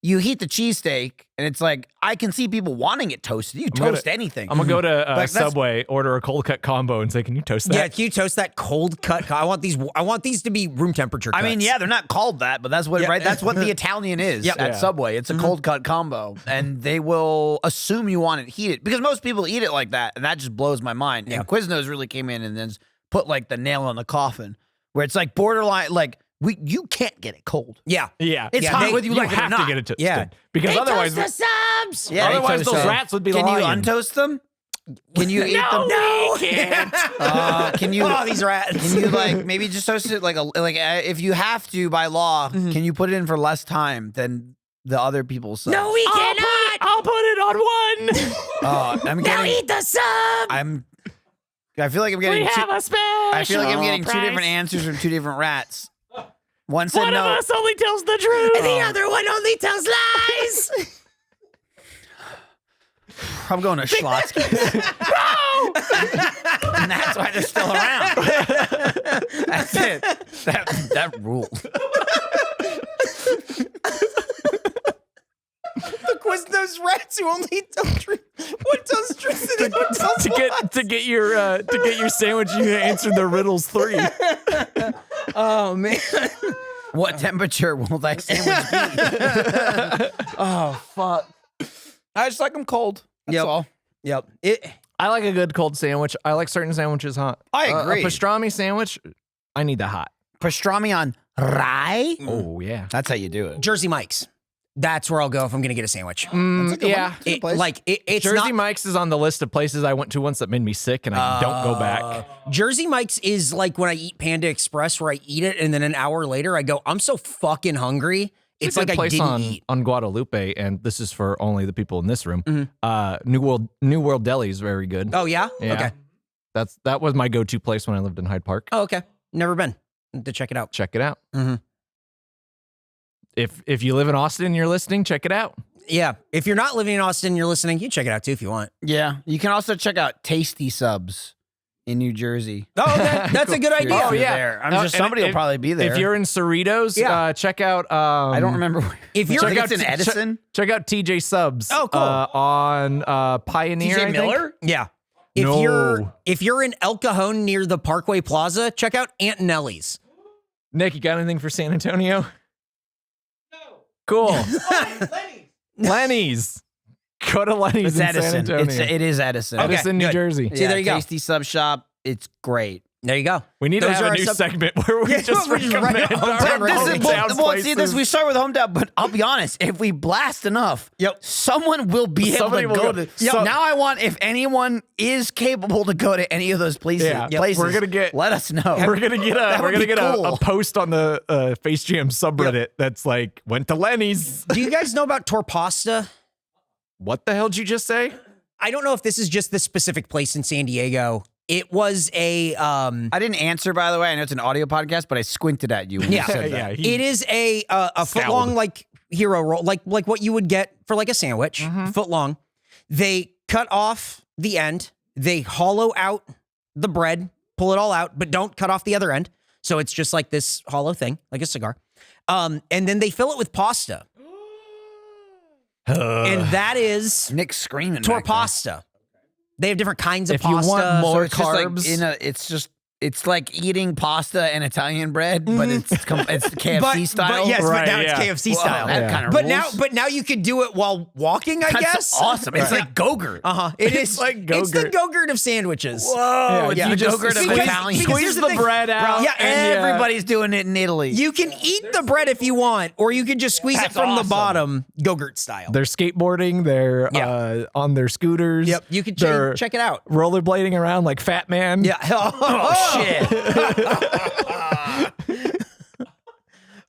You heat the cheesesteak, and it's like, I can see people wanting it toasted. You toast anything. I'm gonna go to that's- Subway, order a cold cut combo, and say, "Can you toast that?" Yeah, can you toast that cold cut? I want these to be room temperature cuts. I mean, yeah, they're not called that, but that's what right. That's what the Italian is at Subway. It's a cold cut combo, and they will assume you want it heated because most people eat it like that, and that just blows my mind. Yeah. And Quiznos really came in and then put like the nail on the coffin, where it's like borderline, like you can't get it cold. Yeah. It's hot whether you like it or have not. to get it toasted. Yeah. Because otherwise, toast the subs. Yeah, otherwise they those toast rats would be Can lying. you untoast them? Can you eat them? No, we can't. Can you? Oh, these rats. Can you like maybe just toast it like if you have to by law? Can you put it in for less time than the other people's subs? No, we cannot. I'll put it on one. I'm Now getting. eat the sub. I feel like I'm getting. a special. I feel like I'm getting two different answers from two different rats. One said no. only tells the truth. And the other one only tells lies. I'm going to Schlotzsky. And that's why they're still around. That's it. That ruled. Those rats who only tell truth. What tells truth and what tells to get your sandwich, you answer the riddles 3. Oh man. What temperature will thy sandwich be? Oh fuck. I just like them cold. That's all. Yep. I like a good cold sandwich. I like certain sandwiches hot. I agree. A pastrami sandwich, I need that hot. Pastrami on rye. Oh yeah. That's how you do it. Jersey Mike's. That's where I'll go if I'm gonna get a sandwich. Yeah. It's Jersey not, Mike's is on the list of places I went to once that made me sick, and I don't go back. Jersey Mike's is like when I eat Panda Express, where I eat it and then an hour later I go, I'm so fucking hungry. It's a like good I place didn't eat. on Guadalupe, and this is for only the people in this room. New World Deli is very good. Oh yeah? Yeah. Okay. That was my go-to place when I lived in Hyde Park. Oh, okay. Never been. To check it out. Check it out. Mm-hmm. If you live in Austin and you're listening, check it out. Yeah. If you're not living in Austin, you're listening, you check it out too if you want. Yeah. You can also check out Tasty Subs in New Jersey. Oh, that's a good idea. Oh, yeah. There. I'm just somebody will probably be there. If you're in Cerritos, check out. I don't remember. If you're I think it's in Edison. Check out TJ Subs. Oh, cool. On Pioneer. TJ I think. Miller? Yeah. No. If you're in El Cajon near the Parkway Plaza, check out Aunt Nellie's. Nick, you got anything for San Antonio? No. Cool. Lenny's. Go to Lenny's It's in Edison. San Antonio. It is Edison. Edison, New good. Jersey. See, there you go. Tasty Sub Shop. It's great. There you go. We need to Those have are a our new segment where we just we're just recommend right- our hometown hometown Well, see, places. we start with hometown, but I'll be honest. If we blast enough, someone will be able Somebody to will go go. to. So- Now I want, if anyone is capable to go to any of those places, we're gonna get. let us know. We're gonna get That would be cool. a post on the Face Jam subreddit that's like went to Lenny's. Do you guys know about Torpasta? What the hell did you just say? I don't know if this is just this specific place in San Diego. It was a I didn't answer, by the way. I know it's an audio podcast, but I squinted at you when you said that. it is a foot long like hero roll, like what you would get for like a sandwich, foot long. They cut off the end, they hollow out the bread, pull it all out, but don't cut off the other end. So it's just like this hollow thing, like a cigar. And then they fill it with pasta. And that is Nick's screaming. back there. Torpasta. They have different kinds of If you pasta. want more It's just like carbs. it's like eating pasta and Italian bread, but it's KFC style. But yes, Right, but now yeah. it's KFC Whoa, style. that kind of But now you could do it while walking, I That's guess. awesome. It's like Go-Gurt. It It's is like It's the Go-Gurt. Go-Gurt of sandwiches. Whoa, Yeah, it's you the just Go-Gurt of because- Italian. because Squeeze here's the the thing. bread out. Yeah, and Everybody's doing it in Italy. You can eat the bread if you want, or you can just squeeze it That's from the awesome. bottom, Go-Gurt style. They're skateboarding. They're on their scooters. Yep, you can They're check it out. rollerblading around like Fat Man. Yeah. Oh, shit.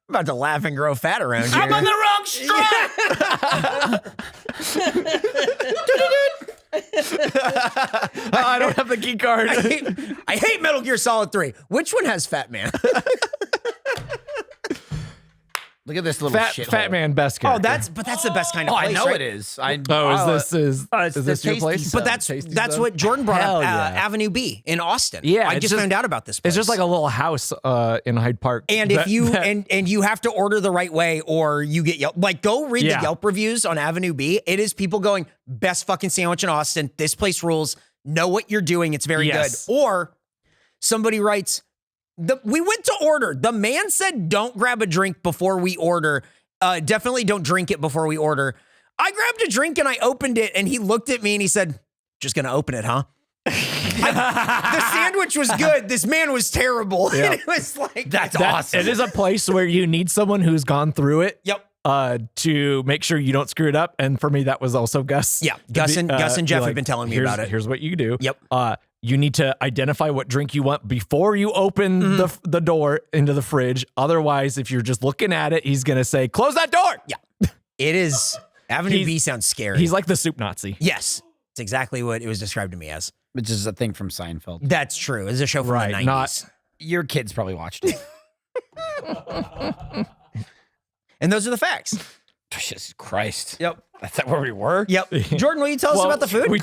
I'm about to laugh and grow fat around here. I'm on the wrong strap. I don't have the key card. I hate Metal Gear Solid 3. Which one has Fat Man? Look at this little shit. Fat Man best character. that's the best kind of Oh, place, I know right? it is. Is it's this the your tasty place? sub. But that's Tasty that's sub? what Jordan brought Hell up. yeah. Avenue B in Austin. Yeah, I it's just found out about this place. It's just like a little house in Hyde Park. And if you and you have to order the right way, or you get Yelp. Like, go read the Yelp reviews on Avenue B. It is people going, best fucking sandwich in Austin. This place rules. Know what you're doing. It's very good. Or somebody writes, we went to order. The man said, don't grab a drink before we order. Definitely don't drink it before we order. I grabbed a drink and I opened it, and he looked at me and he said, just gonna open it, huh? The sandwich was good. This man was terrible. And it was like, That's awesome. It is a place where you need someone who's gone through it. Yep. To make sure you don't screw it up. And for me, that was also Gus. Yeah, Gus and Jeff have been telling me about it. Here's what you do. Yep. You need to identify what drink you want before you open the door into the fridge. Otherwise, if you're just looking at it, he's gonna say, "Close that door." Yeah. It is. Avenue B sounds scary. He's like the soup Nazi. Yes. It's exactly what it was described to me as. Which is a thing from Seinfeld. That's true. It's a show from the 90s. not- Your kids probably watched it. And those are the facts. Jesus Christ. Yep. That's not where we were? Yep. Jordan, will you tell us about the food? We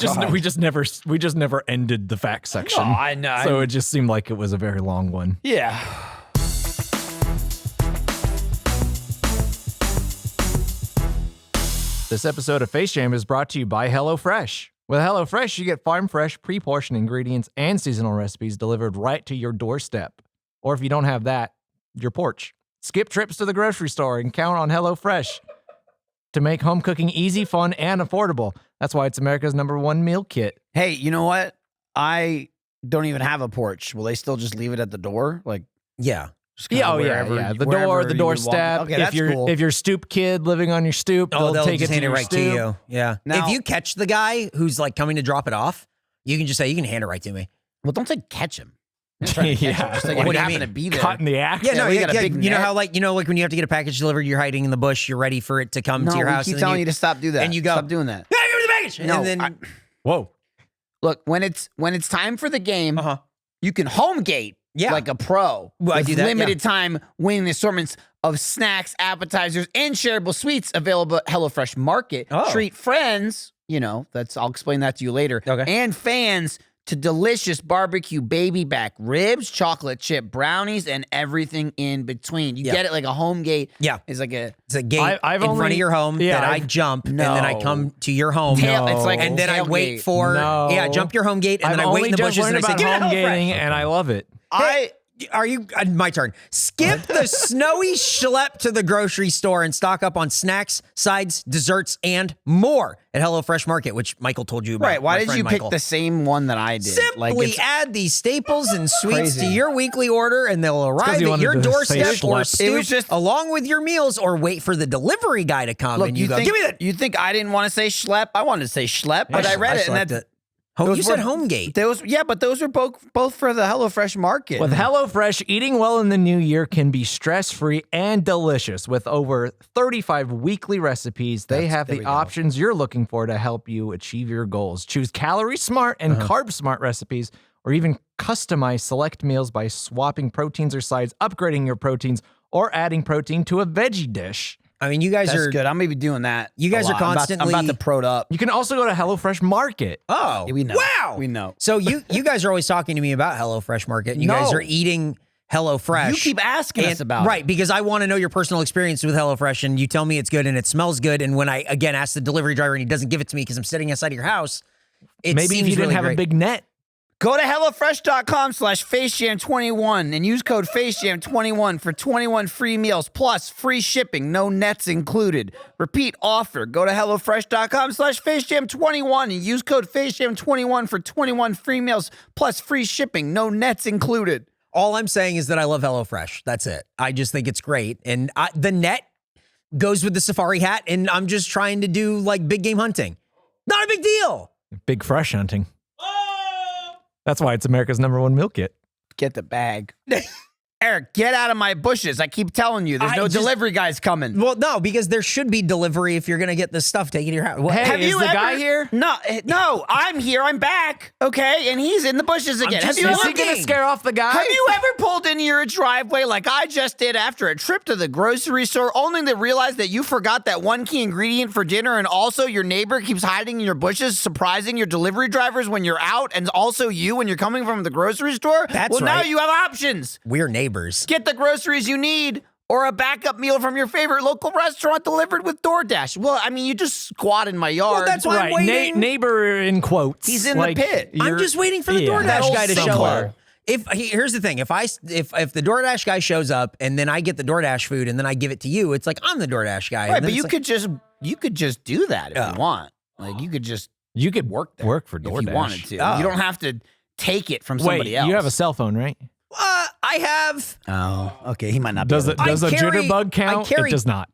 just never ended the fact section. No, I know. So it just seemed like it was a very long one. Yeah. This episode of Face Jam is brought to you by HelloFresh. With HelloFresh, you get farm fresh, pre-portioned ingredients and seasonal recipes delivered right to your doorstep. Or if you don't have that, your porch. Skip trips to the grocery store and count on HelloFresh to make home cooking easy, fun, and affordable. That's why it's America's #1 meal kit. Hey, you know what? I don't even have a porch. Will they still just leave it at the door? Like, Yeah. just kinda wherever- The wherever door, the you would walk? doorstep. Okay, that's cool. If you're stoop kid living on your stoop, Oh, they'll take just it hand to it your right stoop. to you. Yeah. Now- if you catch the guy who's like coming to drop it off, you can just say, you can hand it right to me. Well, don't say catch him. I'm not trying to catch him. Yeah. Just like What if do you you happen mean? to be there. Caught in the act. Yeah, Yeah, no, we yeah, got a yeah. big You know net. how like when you have to get a package delivered, you're hiding in the bush, you're ready for it to come No, to your we house. keep and then telling you to stop do that. and you go, Stop doing that. "Yeah, give me the package." No, and then Whoa. Look, when it's time for the game, Uh-huh. you can home gate Yeah. like a pro. Well, I with do that, limited time winning assortments of snacks, appetizers, and shareable sweets available at HelloFresh Market. Oh. Treat friends, I'll explain that to you later. Okay. And fans to delicious barbecue baby back ribs, chocolate chip brownies, and everything in between. You Yeah. get it like a home gate. Yeah. It's like a it's a gate I've in only- front of your home yeah, that I I've- jump, and then I No. come to your home. tail. It's like a and then I wait tailgate. for No. jump your home gate, and I've then I wait only in the just bushes learned and I say, about "Give me home that HelloFresh." gating, and I love it. Are you, my turn. Skip the snowy schlep to the grocery store and stock up on snacks, sides, desserts, and more at HelloFresh Market, which Michael told you about. Right. Why my did friend you Michael. pick the same one that I did? Simply add these staples and sweets Crazy. to your weekly order, and they'll arrive you at your wanted to say doorstep or schlep. It was stoop just- along with your meals, or wait for the delivery guy to come Look, and you go, give me that. You think I didn't want to say schlep? I wanted to say schlep, but I read it, and slept that's it. Oh, you those said were- Homegate. but those were both for the HelloFresh Market. With HelloFresh, eating well in the new year can be stress-free and delicious. With over 35 weekly recipes, they have the options you're looking for to help you achieve your goals. Choose calorie-smart and carb-smart recipes, or even customize select meals by swapping proteins or sides, upgrading your proteins, or adding protein to a veggie dish. I mean, you guys That's are good. I'm maybe doing that. You guys a are lot. I'm constantly- about to prod up. You can also go to HelloFresh Market. Oh, Yeah, we know. wow. We know. So you guys are always talking to me about HelloFresh Market. And you guys No. are eating HelloFresh. You keep asking us about right, it. because I want to know your personal experience with HelloFresh, and you tell me it's good and it smells good. And when I again ask the delivery driver and he doesn't give it to me because I'm sitting outside of your house, it Maybe if seems you didn't really have great. a big net. Go to HelloFresh.com/FaceJam21 and use code FaceJam21 for 21 free meals plus free shipping, no nets included. Repeat offer. Go to HelloFresh.com/FaceJam21 and use code FaceJam21 for 21 free meals plus free shipping, no nets included. All I'm saying is that I love HelloFresh. That's it. I just think it's great, and the net goes with the safari hat, and I'm just trying to do like big game hunting. Not a big deal. Big fresh hunting. That's why it's America's #1 meal kit. Get the bag. Eric, get out of my bushes. I keep telling you, there's I no just- delivery guys coming. Well, no, because there should be delivery if you're gonna get this stuff taken to your house. What- Hey, Have is you the ever, guy here? No, I'm here. I'm back. Okay, and he's in the bushes again. Have just you Is ever he going to scare off the guy? Have you ever pulled into your driveway like I just did after a trip to the grocery store, only to realize that you forgot that one key ingredient for dinner, and also your neighbor keeps hiding in your bushes, surprising your delivery drivers when you're out, and also you when you're coming from the grocery store? That's well, now right. you have options. We're neighbors. Get the groceries you need, or a backup meal from your favorite local restaurant delivered with DoorDash. Well, I mean, you just squat in my yard. Well, that's why I'm Right, waiting. neighbor in quotes. He's in the pit. I'm just waiting for the Yeah. DoorDash That'll guy to show somewhere. up. Here's the thing, if the DoorDash guy shows up and then I get the DoorDash food and then I give it to you, it's like I'm the DoorDash guy. right, And then but you it's could just do that if Yeah. you want. Like you could just You could work there work for if DoorDash. you wanted to. Oh. You don't have to take it from Wait, somebody else. you have a cell phone, right? I have Oh, okay. He might not. Does be it? able to- Does a jitterbug count? I carry It does not.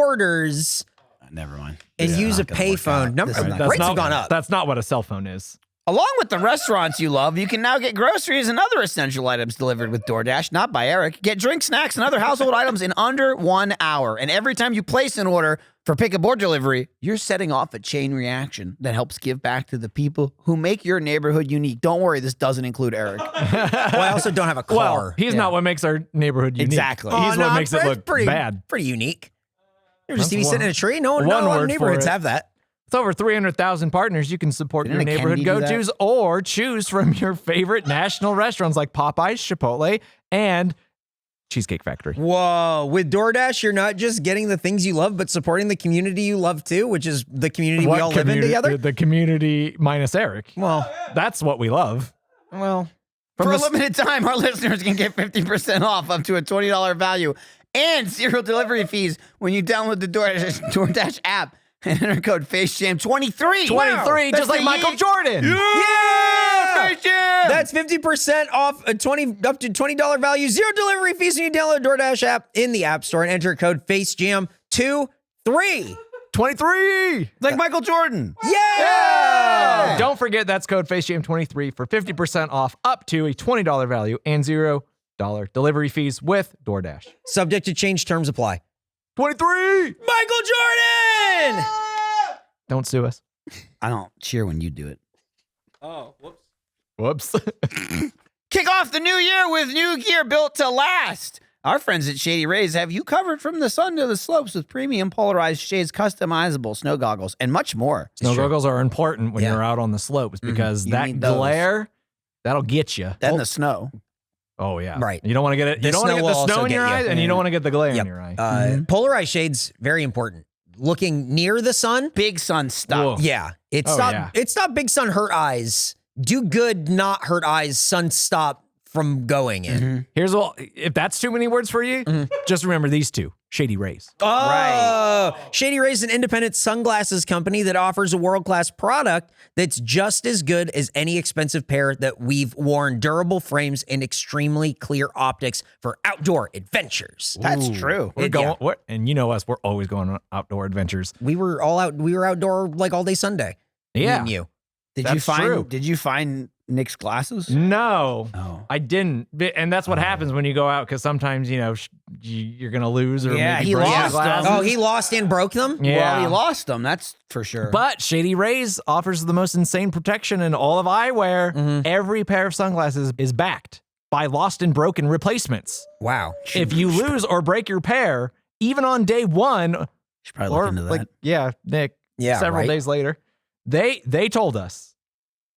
quarters Never mind. and This is use a not gonna work payphone. out. Number This is not That's rates not, have gone up. That's not what a cell phone is. Along with the restaurants you love, you can now get groceries and other essential items delivered with DoorDash, not by Eric. Get drinks, snacks, and other household items in under 1 hour. And every time you place an order for pickup or delivery, you're setting off a chain reaction that helps give back to the people who make your neighborhood unique. Don't worry, this doesn't include Eric. Well, I also don't have a car. Well, he's not what makes our neighborhood unique. Exactly. He's Oh, what no, makes it it's look pretty, bad. Pretty unique. You're just That's TV sitting in a tree. No, one not a lot of word for neighborhoods it. have that. With over 300,000 partners, you can support Didn't your a neighborhood Kennedy do that? go-tos or choose from your favorite national restaurants like Popeyes, Chipotle, and Cheesecake Factory. Whoa. With DoorDash, you're not just getting the things you love, but supporting the community you love too, which is the community we all live in together. The community minus Eric. Well, That's what we love. well. For a the- limited time, our listeners can get 50% off up to a $20 value and zero delivery fees when you download the DoorDash app and enter code FaceJam23. 23, just like Michael Jordan. Yeah! Space Jam! That's 50% off up to $20 value, zero delivery fees when you download the DoorDash app in the App Store and enter code FaceJam23. 23. like Michael Jordan. Yeah! Don't forget that's code FaceJam23 for 50% off up to a $20 value and $0 delivery fees with DoorDash. Subject to change, terms apply. 23. Michael Jordan! Don't sue us. I don't cheer when you do it. Whoops. Kick off the new year with new gear built to last. Our friends at Shady Rays have you covered from the sun to the slopes with premium polarized shades, customizable snow goggles, and much more. Snow goggles are important when Yeah. you're out on the slopes because You that need those. glare, that'll get you. Then the snow. Oh, yeah. Right. You don't want to get it. The You don't want to snow get will the snow also in your get you. eye, and you don't want to get the glare Yep. in your eye. Polarized shades, very important. Looking near the sun. Big sun stop. Whoa. Yeah. It's Oh, not yeah. it's not big sun hurt eyes. Do good, not hurt eyes, sun stop from going in. Here's what, if that's too many words for you, just remember these two. Shady Rays. Oh, Shady Rays is an independent sunglasses company that offers a world-class product that's just as good as any expensive pair that we've worn. Durable frames and extremely clear optics for outdoor adventures. That's true. We're going, and you know us, we're always going on outdoor adventures. We were outdoor like all day Sunday. Me Yeah. and you. Did you find Nick's glasses? No, Oh. I didn't. And that's what happens when you go out, because sometimes, you know, you're going to lose or Yeah, maybe he break your lost them. glasses. Oh, he lost and broke them? Yeah. Well, he lost them. That's for sure. But Shady Rays offers the most insane protection in all of eyewear. Every pair of sunglasses is backed by lost and broken replacements. Wow. If you lose or break your pair, even on day one, should probably look or into that. Nick, Yeah, several right? days later, they told us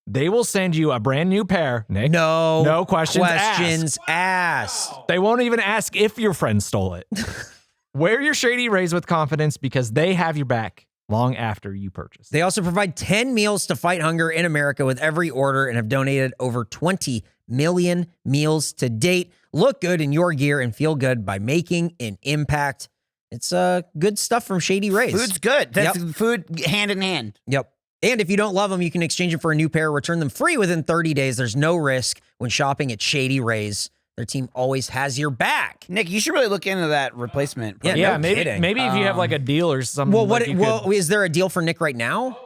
they will send you a brand new pair, Nick. No questions asked. They won't even ask if your friend stole it. Wear your Shady Rays with confidence, because they have your back long after you purchase. They also provide 10 meals to fight hunger in America with every order and have donated over 20 million meals to date. Look good in your gear and feel good by making an impact. It's good stuff from Shady Rays. Food's good. That's food hand in hand. Yep. And if you don't love them, you can exchange it for a new pair, return them free within 30 days. There's no risk when shopping at Shady Rays. Their team always has your back. Nick, you should really look into that replacement. Yeah, Yeah, no maybe kidding. maybe if you have like a deal or something. Well, like you could- is there a deal for Nick right now?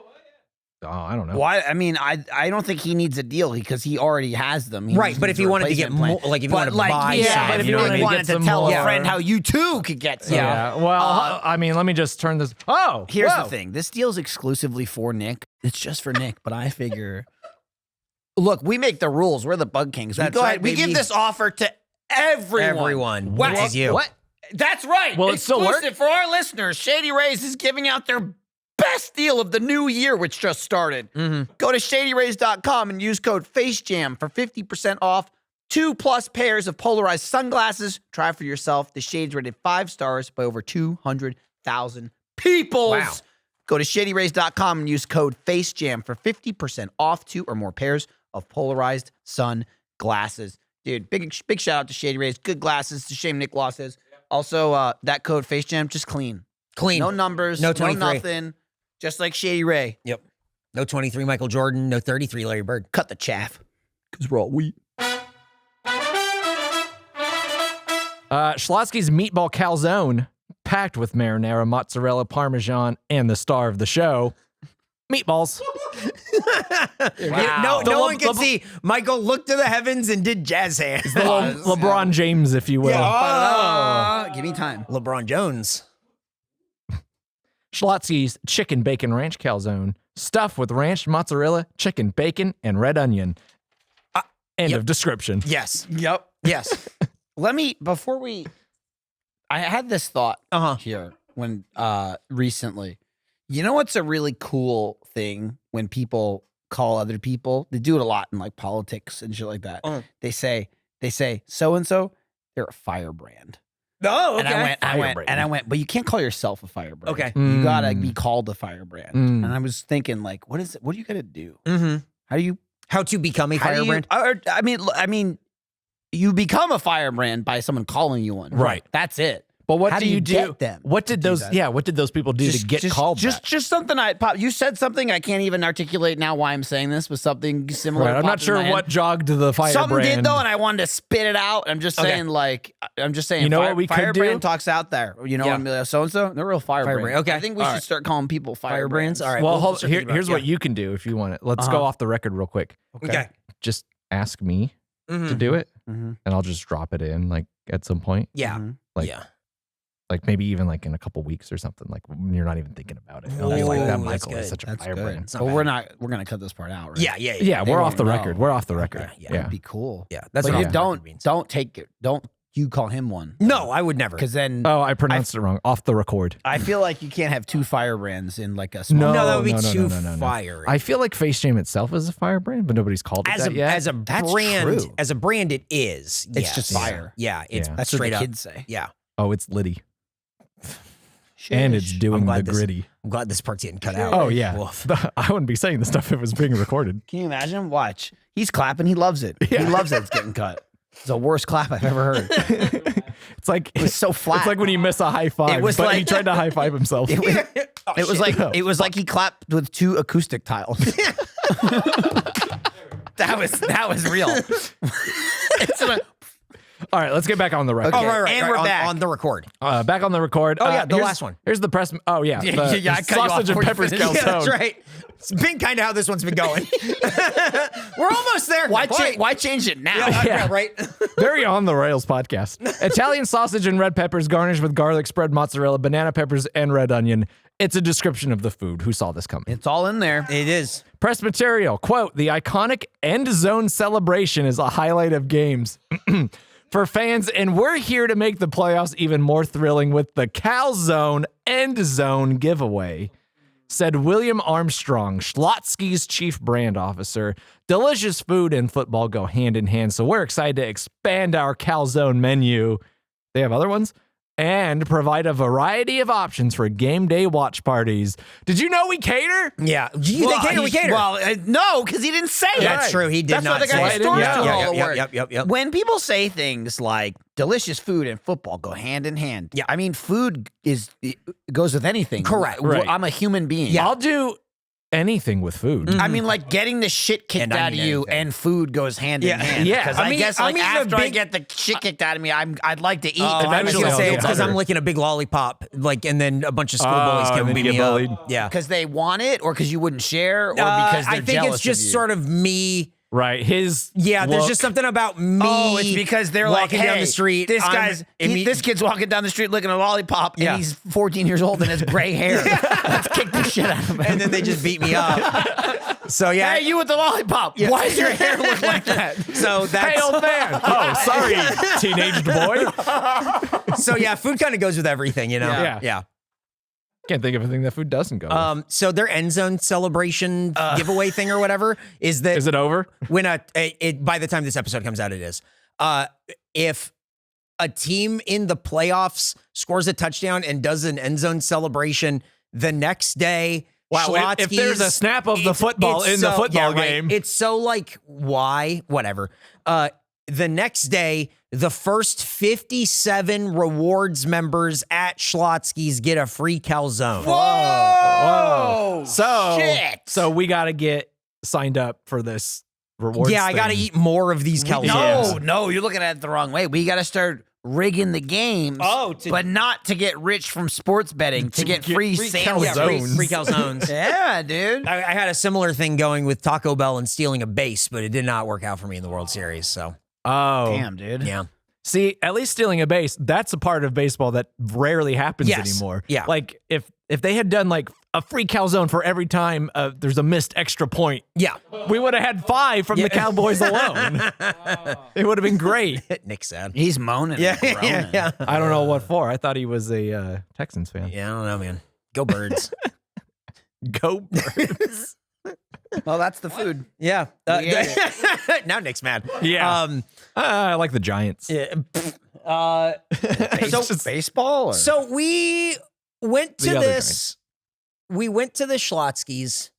I don't know. Why? I mean, I don't think he needs a deal because he already has them. He Right, just but needs if a you wanted to get replacement more, plan. like if you But wanted to like, buy yeah, some, but if you you know, really to wanted get to some tell more. a friend how you too could get some. Yeah. Well, I mean, let me just turn this. Oh, Here's whoa. the thing. This deal's exclusively for Nick. It's just for Nick, but I figure. Look, we make the rules. We're the Bug Kings. That's we right, We give baby. this offer to everyone. Which is you. What? That's right. Will it still work? Exclusive for our listeners. Shady Rays is giving out their best deal of the new year, which just started. Go to shadyrays.com and use code FACEJAM for 50% off 2+ pairs of polarized sunglasses. Try for yourself. The shades rated 5 stars by over 200,000 people. Wow. Go to shadyrays.com and use code FACEJAM for 50% off 2 or more pairs of polarized sunglasses. Dude, big shout out to Shady Rays. Good glasses. It's a shame Nick lost his. Also, that code FACEJAM, just clean. Clean. No numbers. No No 23. nothing. Just like Shady Ray. Yep. No 23 Michael Jordan, no 33 Larry Bird. Cut the chaff. Because we're all wheat. Schlotzsky's meatball calzone, packed with marinara, mozzarella, parmesan, and the star of the show, meatballs. No one can see. Michael looked to the heavens and did jazz hands. LeBron James, if you will. Give me time. LeBron Jones. Schlotzsky's chicken bacon ranch calzone, stuffed with ranch, mozzarella, chicken, bacon, and red onion. End of description. Yes. Yep. Yes. I had this thought here when recently. You know what's a really cool thing when people call other people? They do it a lot in like politics and shit like that. They say so and so, they're a firebrand. Oh, And Firebrand. I went, but you can't call yourself a firebrand. Okay. You gotta be called a firebrand. Mm. And I was thinking, like, what is it? What do you gotta do? Mm-hmm. How do you How to become a how do you- firebrand? I mean, you become a firebrand by someone calling you one. Right. That's it. But what How do do you you do? get them What did to do those? that? Yeah, what did those people do to get called that? Just something you said something I can't even articulate now why I'm saying this, but something similar. Right, I'm not popped in sure my head. what jogged the firebrand. Something did though, and I wanted to spit it out. I'm just saying, You know what we could do? firebrand talks out there. You know, so and so, they're real firebrand. Firebrand, okay. I think we All should right. start calling people Firebrands? firebrands. All right. Well, we'll hold, start thinking here's about what it. you can do if you want it. Let's go off the record real quick. Okay. Just ask me Mhm. to do it, Mhm. and I'll just drop it in like at some point. Yeah. Mhm. Like, yeah. like maybe even like in a couple weeks or something. Like when you're not even thinking about it. I'll be like, Ooh, that that's Michael good. is such a That's firebrand. good. not But bad. we're gonna cut this part out, right? Yeah. Yeah, They we're off won't the know. record. We're off the record. Okay, yeah. Yeah. That'd be cool. Yeah. That's But what you I'm don't take it. Don't you call him one? No, I would never. Because then Oh, I pronounced it wrong. Off the record. I feel like you can't have two firebrands in like a small. No, that would be no, no, too no, no, no. fiery. I feel like Face Jam itself is a firebrand, but nobody's called it as that a yet. as a That's brand, true. as a brand, it is. It's yes. just fire. Yeah, it's Yeah. That's straight what the up. kids say. Yeah, Oh, it's Liddy. And it's doing the glad this- gritty. I'm glad this part's getting cut out. Oh, yeah. Woof. I wouldn't be saying this stuff if it was being recorded. Can you imagine? Watch. He's clapping. He loves it. He Yeah. loves that it's getting cut. It's the worst clap I've ever heard. It's like It was so flat. It's like when you miss a high five. It was but like- he tried to high five himself. It was like he clapped with 2 acoustic tiles. that was real. All right, let's get back on the record. Okay. Oh, right. And we're back. on the record. Back on the record. Oh, yeah, the here's- last one. Here's the press. Oh yeah, Yeah, the yeah, I cut you off sausage and before you peppers finished. calzone. Yeah, that's right. It's been kind of how this one's been going. We're almost there. Why change it now? Yeah, right. Very on the rails podcast. Italian sausage and red peppers garnished with garlic spread, mozzarella, banana peppers, and red onion. It's a description of the food. Who saw this coming? It's all in there. It is. Press material. Quote, the iconic end zone celebration is a highlight of games for fans, and we're here to make the playoffs even more thrilling with the Calzone end zone giveaway, said William Armstrong, Schlotzsky's chief brand officer. Delicious food and football go hand in hand, so we're excited to expand our Calzone menu. They have other ones? And provide a variety of options for game day watch parties. Did you know we cater? Yeah. We cater. Well, no, because he didn't say it. That's true. He did That's not why the say guy it. distorts Yeah, to yeah, all yeah, the words. yep. When people say things like delicious food and football go hand in hand, Yeah. I mean, food goes with anything. Correct. Right. I'm a human being. Yeah. I'll do anything with food. I mean, like getting the shit kicked And out I of mean you anything. and food goes hand Yeah. in hand. Yeah. Because I I, mean- guess I like mean, the after I big- get the shit kicked out of me, I'd like to eat. I was Eventually gonna I'll say feel it's because better. I'm licking a big lollipop, like, and then a bunch of schoolboys and can then beat you me get up. bullied? Yeah. because they want it, or because you wouldn't share, or because they're I think jealous it's just of you. sort of me. Right. His Yeah, there's look. just something about me. Oh, it's because they're like, walking hey, down the street. This this kid's walking down the street looking at a lollipop, Yeah. and he's 14 years old and has gray hair. Let's kick the shit out of him. and then they just beat me up. So yeah, Hey, you with the lollipop? Why does your hair look like that? so that's Hey, old man. Oh, sorry, teenage boy. so yeah, food kind of goes with everything, you know. Yeah. Can't think of a thing that food doesn't go with. So their end zone celebration giveaway thing or whatever is that Is it over? when by the time this episode comes out, it is. If a team in the playoffs scores a touchdown and does an end zone celebration the next day. Wow, if there's a snap of the football in the football game. It's so like, why? Whatever. The next day, the first 57 rewards members at Schlotzsky's get a free calzone. Whoa! Shit! So we got to get signed up for this rewards. Yeah, I got to thing. eat more of these calzones. No, you're looking at it the wrong way. We got to start rigging the games, but not to get rich from sports betting, to get free sandwiches. calzones. Free calzones. Yeah, dude. I had a similar thing going with Taco Bell and stealing a base, but it did not work out for me in the World Series. So, Oh, Damn, dude. yeah. See, at least stealing a base, that's a part of baseball that rarely happens Yes. anymore. Yeah. Like if they had done like a free calzone for every time there's a missed extra point, Yeah. we would have had 5 from the Cowboys alone. It would have been great. Nick's sad. He's moaning. Yeah, and groaning. yeah. I don't know what for. I thought he was a Texans fan. Yeah, I don't know, man. Go Birds. Go Birds. Well, that's the food. Yeah. Yeah. Now Nick's mad. Yeah. I like the Giants. Yeah. Baseball? Or? So we went The to other this. We went to the Schlotzsky's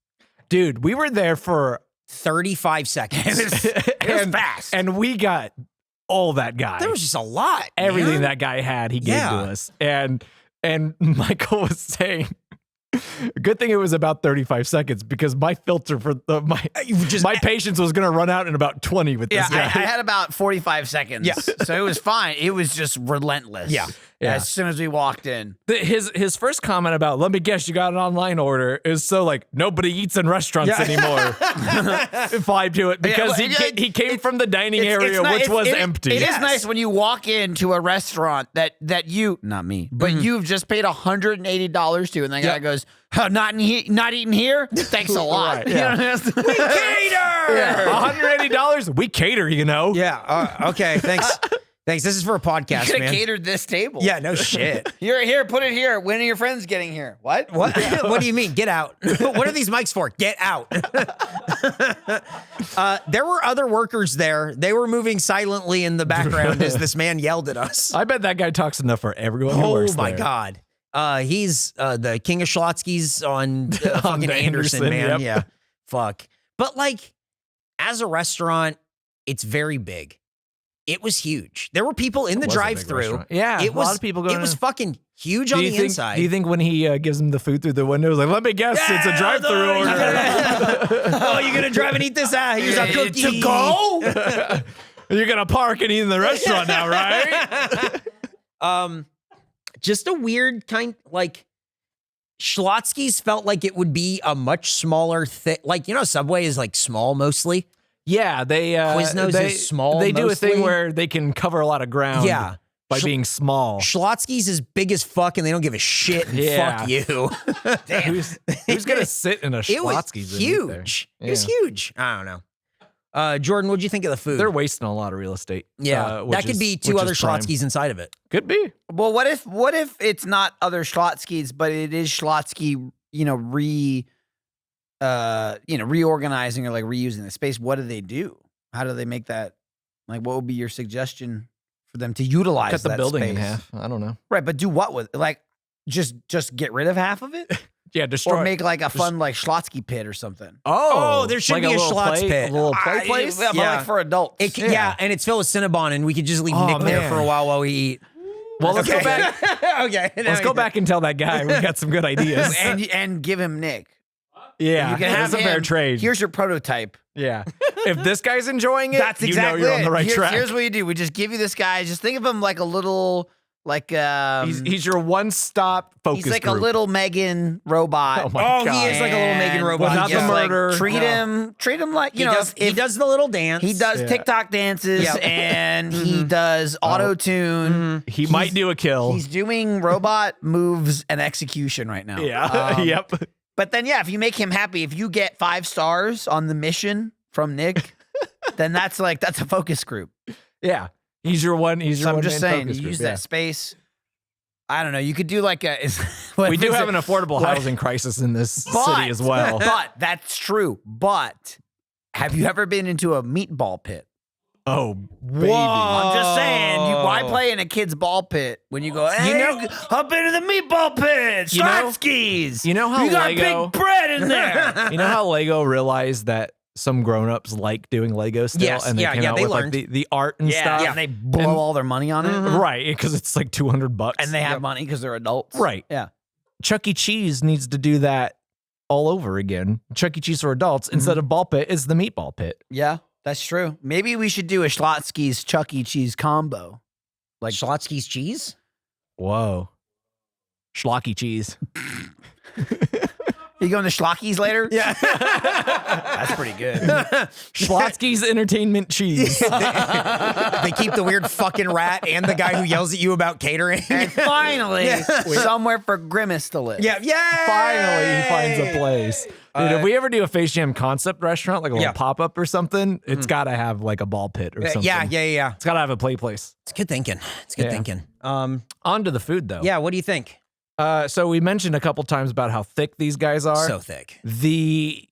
Dude, we were there for 35 seconds. It was fast. and we got all that guy. There was just a lot. Everything man. that guy had, he gave Yeah. to us. And Michael was saying, good thing it was about 35 seconds because my filter for my patience was going to run out in about 20 with Yeah, this guy. I had about 45 seconds. Yeah. So it was fine. It was just relentless. Yeah. Yeah. As soon as we walked in. His first comment about, let me guess, you got an online order is so like, nobody eats in restaurants anymore. Vibe to it because he came from the dining area, which was empty. It is nice when you walk into a restaurant that you, not me, but you've just paid $180 to, and the guy goes, oh, not eating here? Thanks a lot. Right, You yeah. know, We cater. $180? We cater, you know? Yeah. Okay. Thanks. Thanks. This is for a podcast, could have man. catered this table. Yeah. No shit. You're here, put it here. When are your friends getting here? What? What? What do you mean? Get out. What are these mics for? Get out. There were other workers there. They were moving silently in the background as this man yelled at us. I bet that guy talks enough for everyone who Oh works my there. God. He's the king of Schlotzsky's on fucking Anderson, Anderson, man. yep. Yeah. Fuck. But like, as a restaurant, it's very big. It was huge. There were people in the was a big drive-through. restaurant. Yeah, it a was, lot of people going It was in. fucking huge on the inside. Do you think when he gives him the food through the window, he's like, let me guess, it's a drive-through order. Oh, you're gonna drive and eat this? Here's a cookie. To go? You're gonna park and eat in the restaurant now, right? Just a weird kind, like, Schlotzsky's felt like it would be a much smaller thing. Like, Subway is like small mostly. Yeah, Quiznos is small. They do mostly. a thing where they can cover a lot of ground. Yeah. By being small. Schlotzsky's is big as fuck, and they don't give a shit. And Yeah. Fuck you. Damn. Who's gonna sit in a It was Schlotzsky's? and eat there? huge. It was huge. I don't know. Jordan, what'd you think of the food? They're wasting a lot of real estate. Yeah, which that could is- be two which other is prime. Schlotzsky's inside of it. Could be. Well, what if it's not other Schlotzskys, but it is Schlotzsky, reorganizing or like reusing the space? What do? How do they make that? Like, what would be your suggestion for them to utilize Cut the that building in space? half. I don't know. Right, but do what with it? Like, just get rid of half of it, Yeah, destroy. or make like a fun like Schlotzsky pit or something. Oh, there should like be a little Schlotz play, pit. a little play place. Yeah, but Yeah. like for adults. Yeah, and it's filled with Cinnabon, and we could just leave Oh, Nick there man. for a while we eat. Well, let's go back. Okay. Let's go back and tell that guy we got some good ideas. and give him Nick. Yeah, You can have that's a fair him. trade. Here's your prototype. Yeah, if this guy's enjoying it, That's exactly you're on the right here's, track. Here's what you do. We just give you this guy. Just think of him like a little, like he's your one-stop focus he's like group. a little Megan robot. Oh my God. he is like a little Megan And robot. we Not the just, like, murder. treat No. him like He does the little dance. he does Yeah. TikTok dances Yep. and he does auto tune. He might do a kill. He's doing robot moves and execution right now. Yeah. Yep. But then, if you make him happy, if you get 5 stars on the mission from Nick, then that's a focus group. Yeah. He's your one. So I'm just saying, focus you group, use yeah. that space. I don't know. You could do like a. We do have an affordable housing crisis in this city as well. But that's true. But have you ever been into a meatball pit? Oh, baby. I'm just saying, why play in a kid's ball pit when you go, hey, hop into the meatball pit, You know- Schlotzsky's. You know how You got Lego? big bread in there. You know how Lego realized that some grown-ups like doing Lego still, Yes, and they yeah, came yeah, out they with learned. like the art and stuff. and they blow all their money on it. Right, because it's like $200, And they have money because they're adults. Right. Yeah. Chuck E. Cheese needs to do that all over again. Chuck E. Cheese for adults instead of ball pit is the meatball pit. Yeah, that's true. Maybe we should do a Schlotzsky's Chuck E. Cheese combo. like Schlotzsky's cheese. Whoa. Schlocky cheese. You going to Schlocky's later? Yeah. That's pretty good. Schlotzsky's entertainment cheese. They keep the weird fucking rat and the guy who yells at you about catering. And finally, somewhere for Grimace to live. yeah. Finally, he finds a place. Dude, if we ever do a Face Jam concept restaurant, like a little Yeah. pop-up or something, it's got to have like a ball pit or something. Yeah. It's got to have a play place. It's good thinking. It's good Yeah. thinking. On to the food, though. Yeah. What do you think? So we mentioned a couple times about how thick these guys are. So thick. The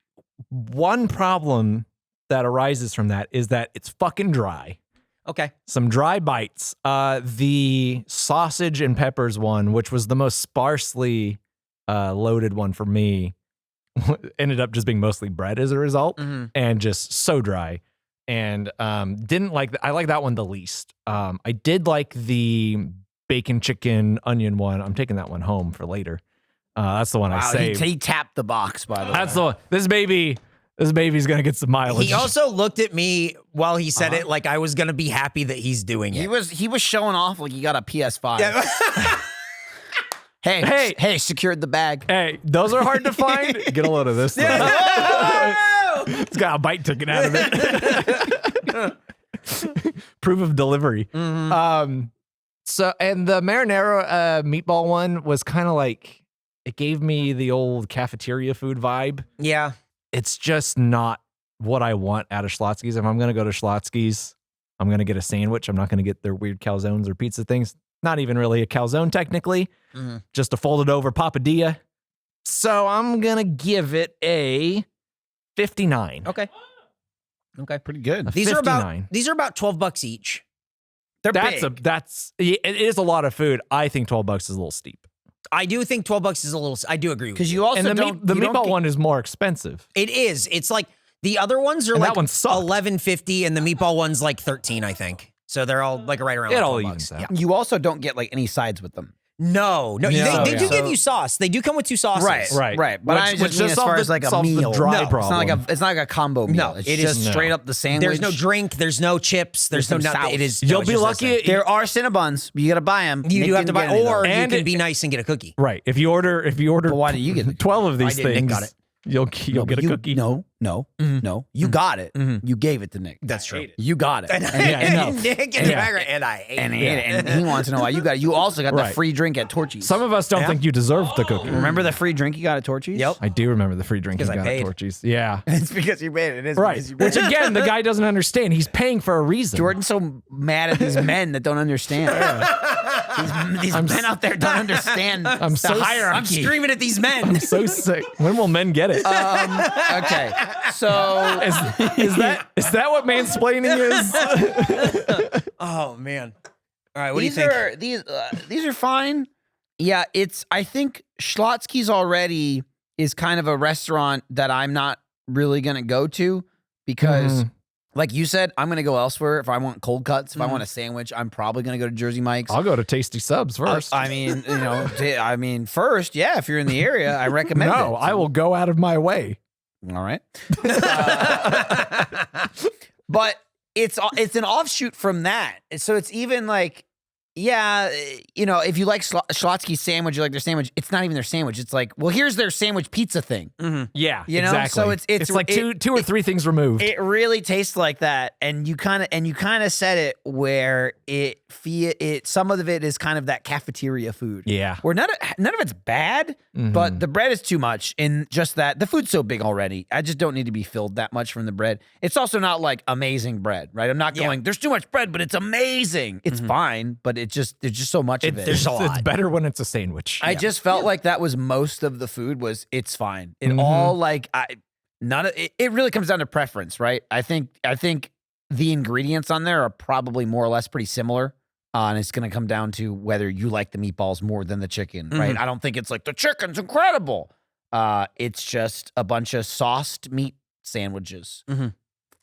one problem that arises from that is that it's fucking dry. Okay. Some dry bites. The sausage and peppers one, which was the most sparsely loaded one for me, ended up just being mostly bread as a result, and just so dry. And didn't like. I like that one the least. I did like the bacon chicken onion one. I'm taking that one home for later. That's the one I Wow, saved. he tapped the box, by the way. That's the one. This baby's gonna get some mileage. He also looked at me while he said it like I was gonna be happy that he's doing it. He was showing off like he got a PS5. Hey, secured the bag. Hey, those are hard to find. Get a load of this. Thing. It's got a bite taken out of it. Proof of delivery. So, and the marinara meatball one was kind of like, it gave me the old cafeteria food vibe. Yeah. It's just not what I want out of Schlotzsky's. If I'm going to go to Schlotzsky's, I'm going to get a sandwich. I'm not going to get their weird calzones or pizza things. Not even really a calzone, technically. Just a folded over papadilla. So I'm going to give it a 59. Okay. Pretty good. These 59. are about $12 each. They're It is a lot of food. I think $12 is a little steep. I do think $12 is a little. I do agree with because you. you also And the don't. the you don't meatball get- one is more expensive. It is. It's like the other ones are And that like one sucked. $11.50, and the meatball one's like $13, I think. So they're all like right around It like all $12. evens out. Yeah. You also don't get like any sides with them. No, No, they yeah. do give you sauce. They do come with 2 sauces. Right. But Which- I which just mean just as far solves as like a solves the meal. dry No, problem. it's not like a combo meal. No, it's it just is- straight up the sandwich. There's no drink. There's no chips. There's no There's some nothing. It sauce. is. You'll it's be just lucky. that There are Cinnabons. But you got to buy them. you do have to buy, or And you it- can be nice and get a cookie. Right. If you order But why do you get the 12 of these I did. Nick things, got it. you'll get a cookie. No. You got it. You gave it to Nick. That's true. You got it. And, Yeah, no. Nick and and I ate And, it. and he wants to know why you got it. You also got the Right. free drink at Torchy's. Some of us don't Yeah. think you deserve the cookie. Remember the free drink you got at Torchy's? Yep. I do remember the free drink you Because I got at paid. Torchy's. Yeah. It's because you made it. It is Right. because you made Which it. again, the guy doesn't understand. He's paying for a reason. Jordan's so mad at these men that don't understand. These men out there don't understand I'm the so- hierarchy. I'm screaming at these men. So sick. When will men get it? Okay, so Is that what mansplaining is? Oh man. All right. What do you these think? are these are fine. Yeah, I think Schlotzsky's already is kind of a restaurant that I'm not really gonna go to because, like you said, I'm gonna go elsewhere if I want cold cuts. If I want a sandwich, I'm probably gonna go to Jersey Mike's. I'll go to Tasty Subs first. I mean, first, yeah, if you're in the area, I recommend it. no, I will go out of my way. All right. But it's an offshoot from that. So it's even like, yeah, if you like Schlotzsky's sandwich, you like their sandwich, it's not even their sandwich. It's like, well, here's their sandwich pizza thing. Yeah, You know? exactly. So it's like two or three things removed. It really tastes like that, and you kind of said it where it some of it is kind of that cafeteria food. Yeah. Where none of it's bad, but the bread is too much. And just that the food's so big already, I just don't need to be filled that much from the bread. It's also not like amazing bread, right? I'm not going, there's too much bread, but it's amazing. It's fine, but there's just so much of it. There's a lot. It's better when it's a sandwich. I just felt like that was most of the food was it's fine. It all like it really comes down to preference, right? I think the ingredients on there are probably more or less pretty similar. And it's going to come down to whether you like the meatballs more than the chicken, right? I don't think it's like the chicken's incredible. It's just a bunch of sauced meat sandwiches.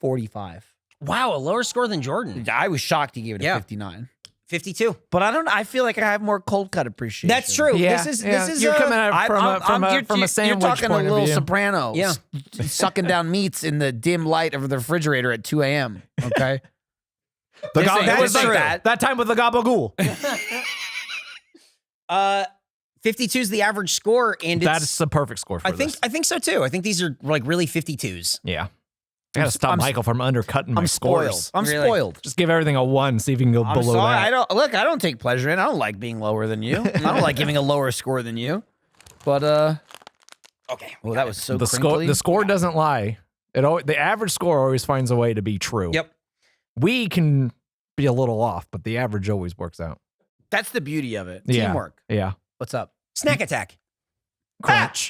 45. Wow, a lower score than Jordan. I was shocked he gave it a Yeah. 59. 52. But I feel like I have more cold cut appreciation. That's true. Yeah, This yeah. is You're coming at it from a sandwich You're talking point a of little view. Sopranos. Yeah. Sucking down meats in the dim light of the refrigerator at 2 a.m. Okay. The This ain't- it was this like ain't that time with the gabagool. 52 is the average score, and That's the perfect score for I this. think so too. I think these are like really 52s. Yeah. I gotta stop I'm- Michael from undercutting my I'm spoiled. scores. I'm Really? spoiled. Just give everything a 1, see if you can go I'm below sorry. that. I don't take pleasure in it. I don't like being lower than you. I don't like giving a lower score than you. But Okay. well, that was so the crinkly. score doesn't lie. The average score always finds a way to be true. Yep. We can be a little off, but the average always works out. That's the beauty of it. Yeah. Teamwork. Yeah. What's up? Snack attack. Crunch.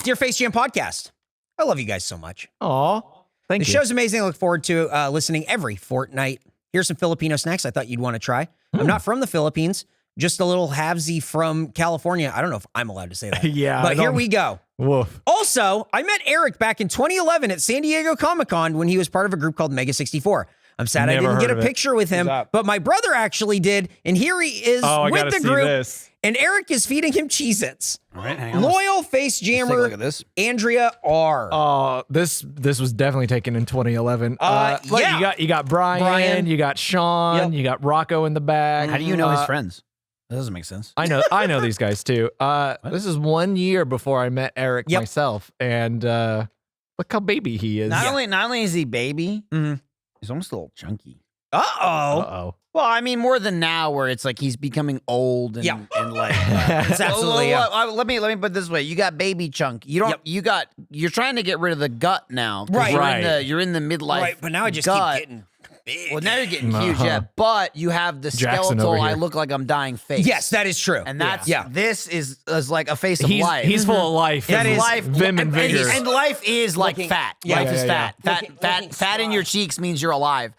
Dear Face Jam Podcast. I love you guys so much. Aw. Thank The you. show's amazing. I look forward to listening every fortnight. Here's some Filipino snacks I thought you'd want to try. I'm not from the Philippines, just a little halvesy from California. I don't know if I'm allowed to say that. Yeah, But I here don't- we go. Woof. Also, I met Eric back in 2011 at San Diego Comic-Con when he was part of a group called Mega 64. I'm sad I Never didn't get heard a of it. picture with him, What's up? but my brother actually did, and here he is Oh, I with gotta the see group, this. and Eric is feeding him Cheez-Its. All right, hang on. Loyal Face Let's take a look Jammer at this. Andrea R. Oh, this was definitely taken in 2011. Look, yeah. you got Brian, you got Sean, Yep. you got Rocco in the back. How do you know his friends? That doesn't make sense. I know these guys too. This is 1 year before I met Eric Yep. myself, and look how baby he is. Not only is he baby, he's almost a little chunky. Uh-oh. Uh-oh. Well, I mean, more than now, where it's like he's becoming old and, Yeah. and like. It's absolutely, Let me put it this way: you got baby chunk. You don't. Yep. You're trying to get rid of the gut now. 'cause Right. You're in the midlife. Right, but now I just gut. keep getting big. Well, now you're getting huge, yeah. But you have the Jackson skeletal. over I here. look like I'm dying face. Yes, that is true. And that's yeah. this is like a face of He's life. he's full of life. That and is life, vim and vigor. and life is like Looking- fat. yeah. Life Yeah, is yeah, fat. Looking Fat in your strong. cheeks means you're alive.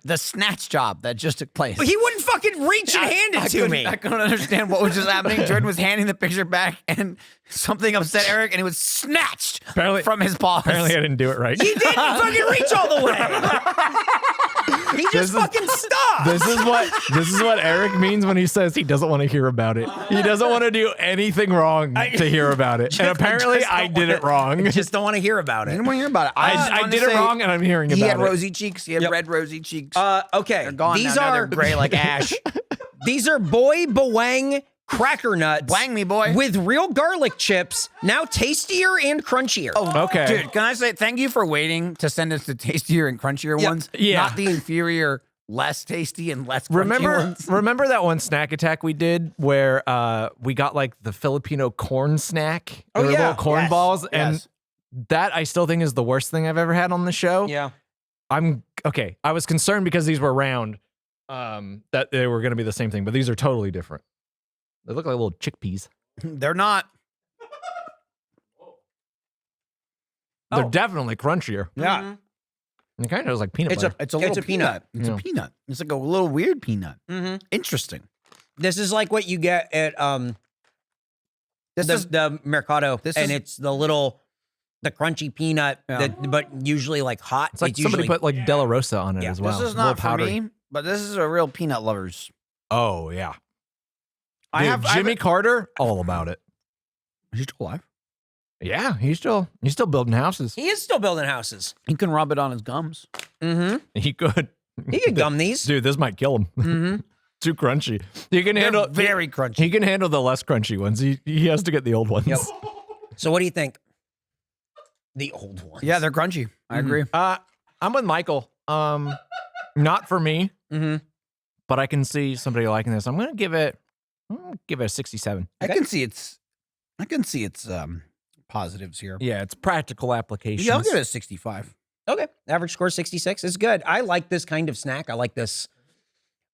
The snatch job that just took place. But he wouldn't fucking reach and hand it to me. I couldn't understand what was just happening. Jordan was handing the picture back, and something upset Eric, and it was snatched Apparently- from his paws. Apparently, I didn't do it right. He didn't fucking reach all the way. He Just fucking stop. This is what Eric means when he says he doesn't want to hear about it. He doesn't want to do anything wrong to hear about it. And apparently I did it wrong. Just don't want to hear about I it. didn't want to hear about it. I did it wrong and I'm hearing about He it. had rosy cheeks. He had red rosy cheeks. Okay. They're gone These now. Now are they're gray like ash. These are Boy Bwang cracker nuts. Bwang me, boy. With real garlic chips, now tastier and crunchier. Oh, Okay. Dude, can I say thank you for waiting to send us the tastier and crunchier ones? Yeah. Not the inferior, less tasty and less crunchy ones. Remember that one snack attack we did where we got like the Filipino corn snack? Oh, They were yeah. little corn Yes. balls. And Yes. that I still think is the worst thing I've ever had on the show. Yeah. I'm okay. I was concerned because these were round, that they were going to be the same thing, but these are totally different. They look like little chickpeas. They're not. They're definitely crunchier. Yeah. It kind of is like peanut butter. It's a little peanut. It's Yeah. a peanut. It's like a little weird peanut. Mm-hmm. Interesting. This is like what you get at This is the Mercado, this and is- it's the crunchy peanut, Yeah. but usually like hot. It's like It's somebody usually, put like Della Rosa on it Yeah. as well. this is A little not for powdery. me, but this is a real peanut lovers. Oh yeah, I Dude, have Jimmy Carter all about it. Is he still alive? Yeah, he's still building houses. he is still building houses. He can rub it on his gums. Mm-hmm. He could. He could gum these. Dude, this might kill him. Mm-hmm. Too crunchy. He can They're handle very crunchy. He can handle the less crunchy ones. He has to get the old ones. Yep. So what do you think? The old ones. Yeah, they're crunchy. I agree. I'm with Michael. Not for me, Mm-hmm. but I can see somebody liking this. I'm gonna give it a 67. I can see its positives here. Yeah, it's practical applications. Yeah, I'll give it a 65. Okay. Average score 66 is good. I like this kind of snack. I like this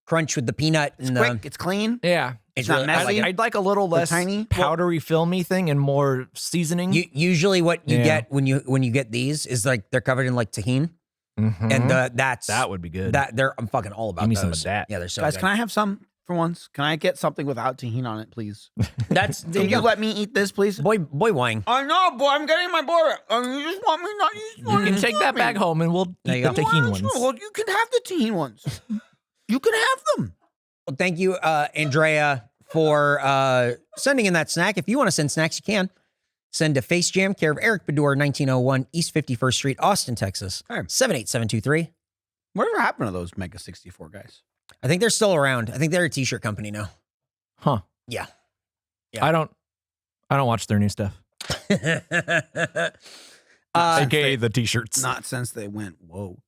crunch with the peanut. It's and quick. It's clean. Yeah, It's really- not I like messy. I'd like a little less tiny- powdery, filmy thing and more seasoning. Usually what you Yeah. get when you get these is like they're covered in like tahini, Mhm. and that's that would be good. I'm fucking all about Give me those. some of that. Yeah, they're so Guys, good. can I have some for once? Can I get something without tahini on it, please? That's there Can you you go. let me eat this, please? boy wang. I know, boy. I'm getting my border. You just want me not. You just want you me can to take eat that me. back home and we'll There eat you the go. tahini ones. Well, you can have the tahini ones. You can have them. Well, thank you, Andrea, for sending in that snack. If you want to send snacks, you can. Send to Face Jam, care of Eric Bedour, 1901 East 51st Street, Austin, Texas, Hey. 78723. Whatever happened to those Mega 64 guys? I think they're still around. I think they're a t-shirt company now. Huh. Yeah. I don't watch their new stuff. AKA the t-shirts. Not since they went woke.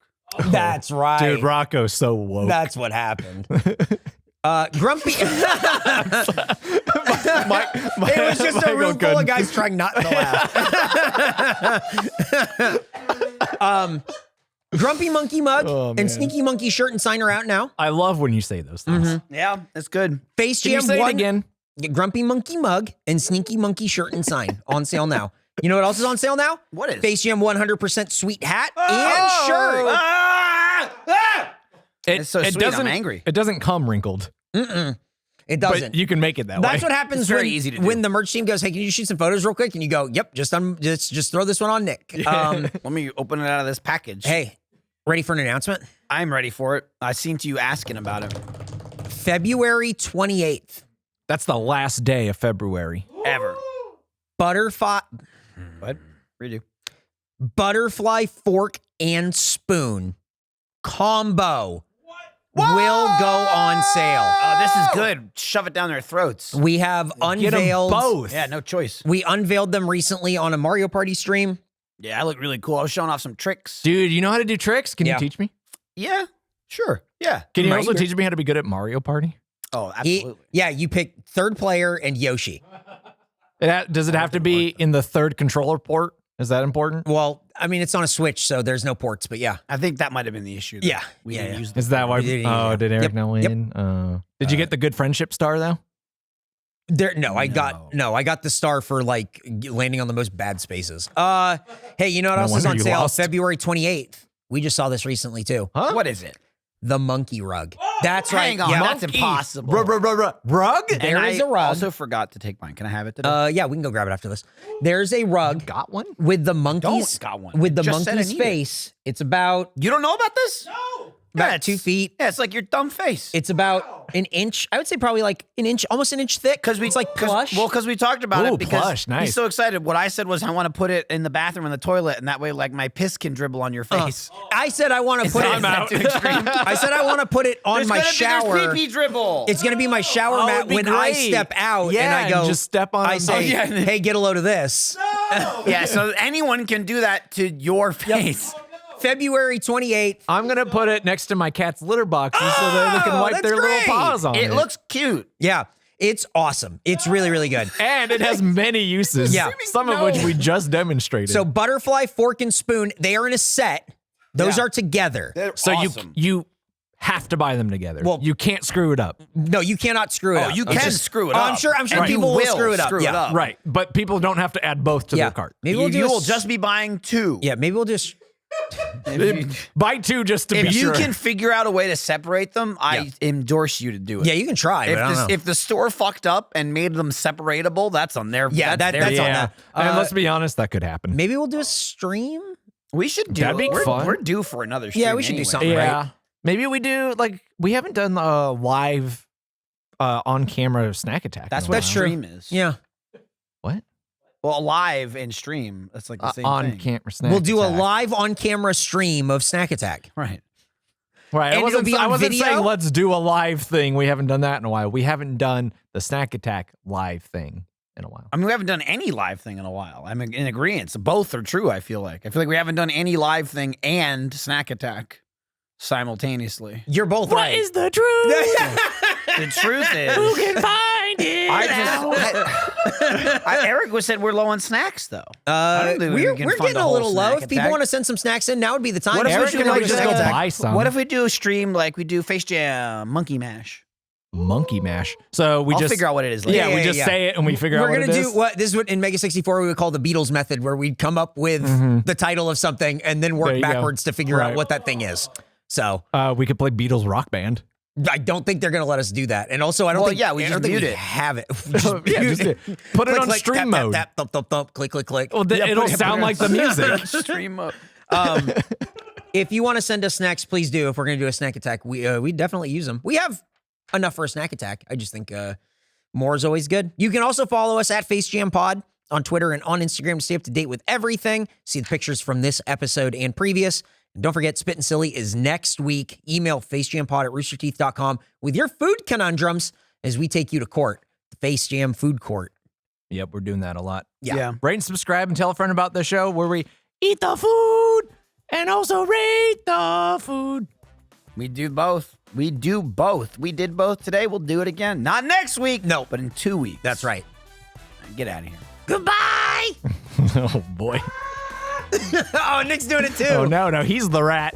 That's right. Dude, Rocco's so woke. That's what happened. Grumpy. It was just a room full of guys trying not to laugh. Grumpy Monkey Mug Oh, man. and Sneaky Monkey shirt and sign are out now. I love when you say those things. Yeah, it's good. Face Can you Jam say it 1. again? Grumpy Monkey Mug and Sneaky Monkey shirt and sign on sale now. You know what else is on sale now? What is? Face Jam 100% sweet hat and shirt. It's so sweet, I'm angry. It doesn't come wrinkled, It but doesn't. you can make it that way. That's what happens It's very when, easy to do. when the merch team goes, hey, can you shoot some photos real quick? And you go, yep, just throw this one on Nick. Let me open it out of this package. Hey, ready for an announcement? I'm ready for it. I seen to you asking about it. February 28th, That's the last day of February. Ever. Butterfly What? Redo. Butterfly Fork and Spoon combo will go on sale. Oh, this is good. Shove it down their throats. We have Get 'em unveiled both. Yeah, no choice. We unveiled them recently on a Mario Party stream. Yeah, I look really cool. I was showing off some tricks. Dude, you know how to do tricks? Can Yeah. you teach me? Yeah, sure. Yeah. Can you Right. also teach me how to be good at Mario Party? Oh, absolutely. You pick third player and Yoshi. Does it have to be in the third controller port? Is that important? Well, I mean, it's on a Switch, so there's no ports, but yeah. I think that might have been the issue. though. Yeah. We Yeah, didn't yeah. use Is that why? We did, yeah. Oh, did Eric Yep, not win? Did you get the good friendship star though? I got the star for like landing on the most bad spaces. Hey, you know what No else is wonder on you sale? lost. February 28th. We just saw this recently too. Huh? What is it? The monkey rug. That's right. Hang on. Yeah. That's impossible. Rug? There And is I a rug. also forgot to take mine. Can I have it today? Yeah, we can go grab it after this. There's a rug Got one? with the monkey's got one. with the Just said I monkey's need it. face. It's about You don't know about this? about 2 feet. Yeah, it's like your dumb face. It's about an inch. I would say probably like an inch, almost an inch thick. Because it's like plush. Because we talked about Ooh, it because plush, nice. he's so excited. What I said was I want to put it in the bathroom in the toilet, and that way, like my piss can dribble on your face. I said I want to put it. Is that too extreme? I said I want to put it on There's my gonna be- shower. There's pee-pee dribble. It's gonna be my shower Oh, mat it'd be when I great. step out Yeah, and I go. and just step on I them. say, Oh, yeah. "Hey, get a load of this." Yeah, so anyone can do that to your face. February 28th. I'm gonna put it next to my cat's litter boxes so that they can wipe that's their great. little paws on it. It looks cute. Yeah, it's awesome. It's really, really good. and it has many uses. Yeah. Some of which we just demonstrated. So butterfly, fork, and spoon, they are in a set. Those Yeah. are together. They're so awesome. you have to buy them together. Well- you can't screw it up. No, you cannot screw it up. you It's can just- screw it Oh, up. I'm sure And people you will screw it up. screw yeah. it up. Right. But people don't have to add both to Yeah. their cart. Maybe we'll do You a will s- just be buying 2. Yeah, maybe we'll just. Buy 2 just to be If you sure. can figure out a way to separate them, I endorse you to do it. Yeah, you can try, but I don't know. If the store fucked up and made them separatable, that's on their. Yeah, that's that's their on yeah. that. And let's be honest, that could happen. Maybe we'll do a stream. We should do. That'd be we're, fun. We're due for another. Stream Yeah, we should do anyway. something. Yeah. Right. Maybe we do we haven't done a live on camera snack attack. That's in a what That's while. true. stream is. Yeah, What? Well, live and stream. That's like the same On thing. camera snack we'll do attack. a live on camera stream of Snack Attack. Right. Right. And it'll be I on wasn't video? saying let's do a live thing. We haven't done that in a while. We haven't done the snack attack live thing in a while. I mean, we haven't done any live thing in a while. I'm in agreement. Both are true. I feel like we haven't done any live thing and snack attack simultaneously. You're both What right. is the truth? The truth is, Who can find it? Eric was said we're low on snacks though. I don't think we're can we're fund getting a a whole little low. snack If people attack. want to send some snacks in, now would be the time. What if Eric we can should like do just snack go attack? buy some. What if we do a stream like we do Face Jam, Monkey Mash? Monkey mash? So we I'll just figure out what it is later. Yeah, we Yeah, just yeah. say it and we figure out We're what gonna it do is. what this is what in Mega 64 we would call the Beatles method, where we'd come up with the title of something and then There work you go. backwards to figure out Right. what that thing is. So We could play Beatles rock band. I don't think they're gonna let us do that. And also, I don't Well, think yeah, we I just don't think mute we it. have it. Yeah, just put it on stream tap, mode. Tap, tap, thump, thump, thump, click, click, click. Well, it'll sound like the music. Stream mode. If you want to send us snacks, please do. If we're gonna do a snack attack, we definitely use them. We have enough for a snack attack. I just think more is always good. You can also follow us at FaceJamPod on Twitter and on Instagram to stay up to date with everything. See the pictures from this episode and previous. And don't forget, Spit and Silly is next week. Email facejampod@roosterteeth.com with your food conundrums as we take you to court, the Face Jam Food Court. Yep, we're doing that a lot. Yeah. Rate and subscribe and tell a friend about the show where we eat the food and also rate the food. We do both. We do both. We did both today. We'll do it again. Not next week. No. But in 2 weeks. That's right. Get out of here. Goodbye. Oh, boy. Oh, Nick's doing it too. Oh, no, he's the rat.